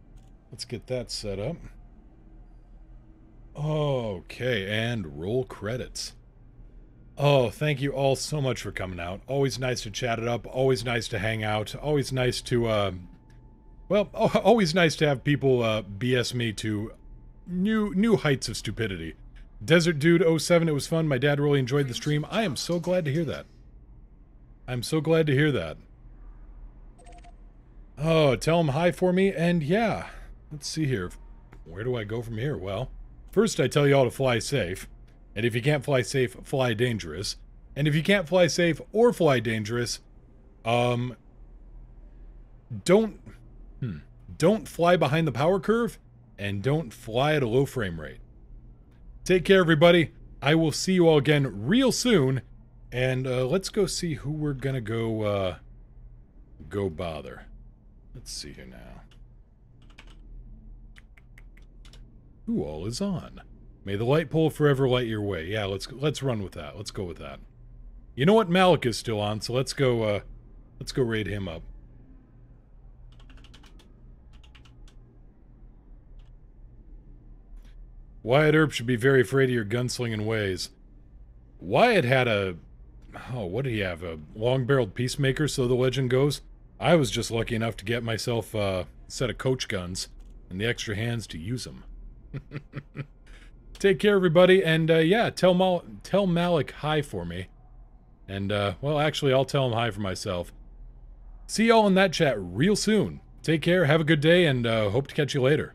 Let's get that set up. Okay, and roll credits. Oh, thank you all so much for coming out. Always nice to chat it up. Always nice to hang out. Always nice to, well, always nice to have people BS me to new heights of stupidity. Desert Dude 07, it was fun. My dad really enjoyed the stream. I am so glad to hear that. I'm so glad to hear that. Oh, tell him hi for me. And yeah, let's see here. Where do I go from here? Well, first I tell you all to fly safe. And if you can't fly safe, fly dangerous. And if you can't fly safe or fly dangerous, don't fly behind the power curve, and don't fly at a low frame rate. Take care, everybody. I will see you all again real soon. And let's go see who we're gonna go bother. Let's see here now. Who all is on? May the light pole forever light your way. Yeah, let's run with that. Let's go with that. You know what? Malik is still on, so let's go raid him up. Wyatt Earp should be very afraid of your gunslinging ways. Wyatt had what did he have? A long-barreled Peacemaker, so the legend goes. I was just lucky enough to get myself a set of coach guns and the extra hands to use them. Take care, everybody, and yeah, tell Malik hi for me. And, well, actually, I'll tell him hi for myself. See y'all in that chat real soon. Take care, have a good day, and hope to catch you later.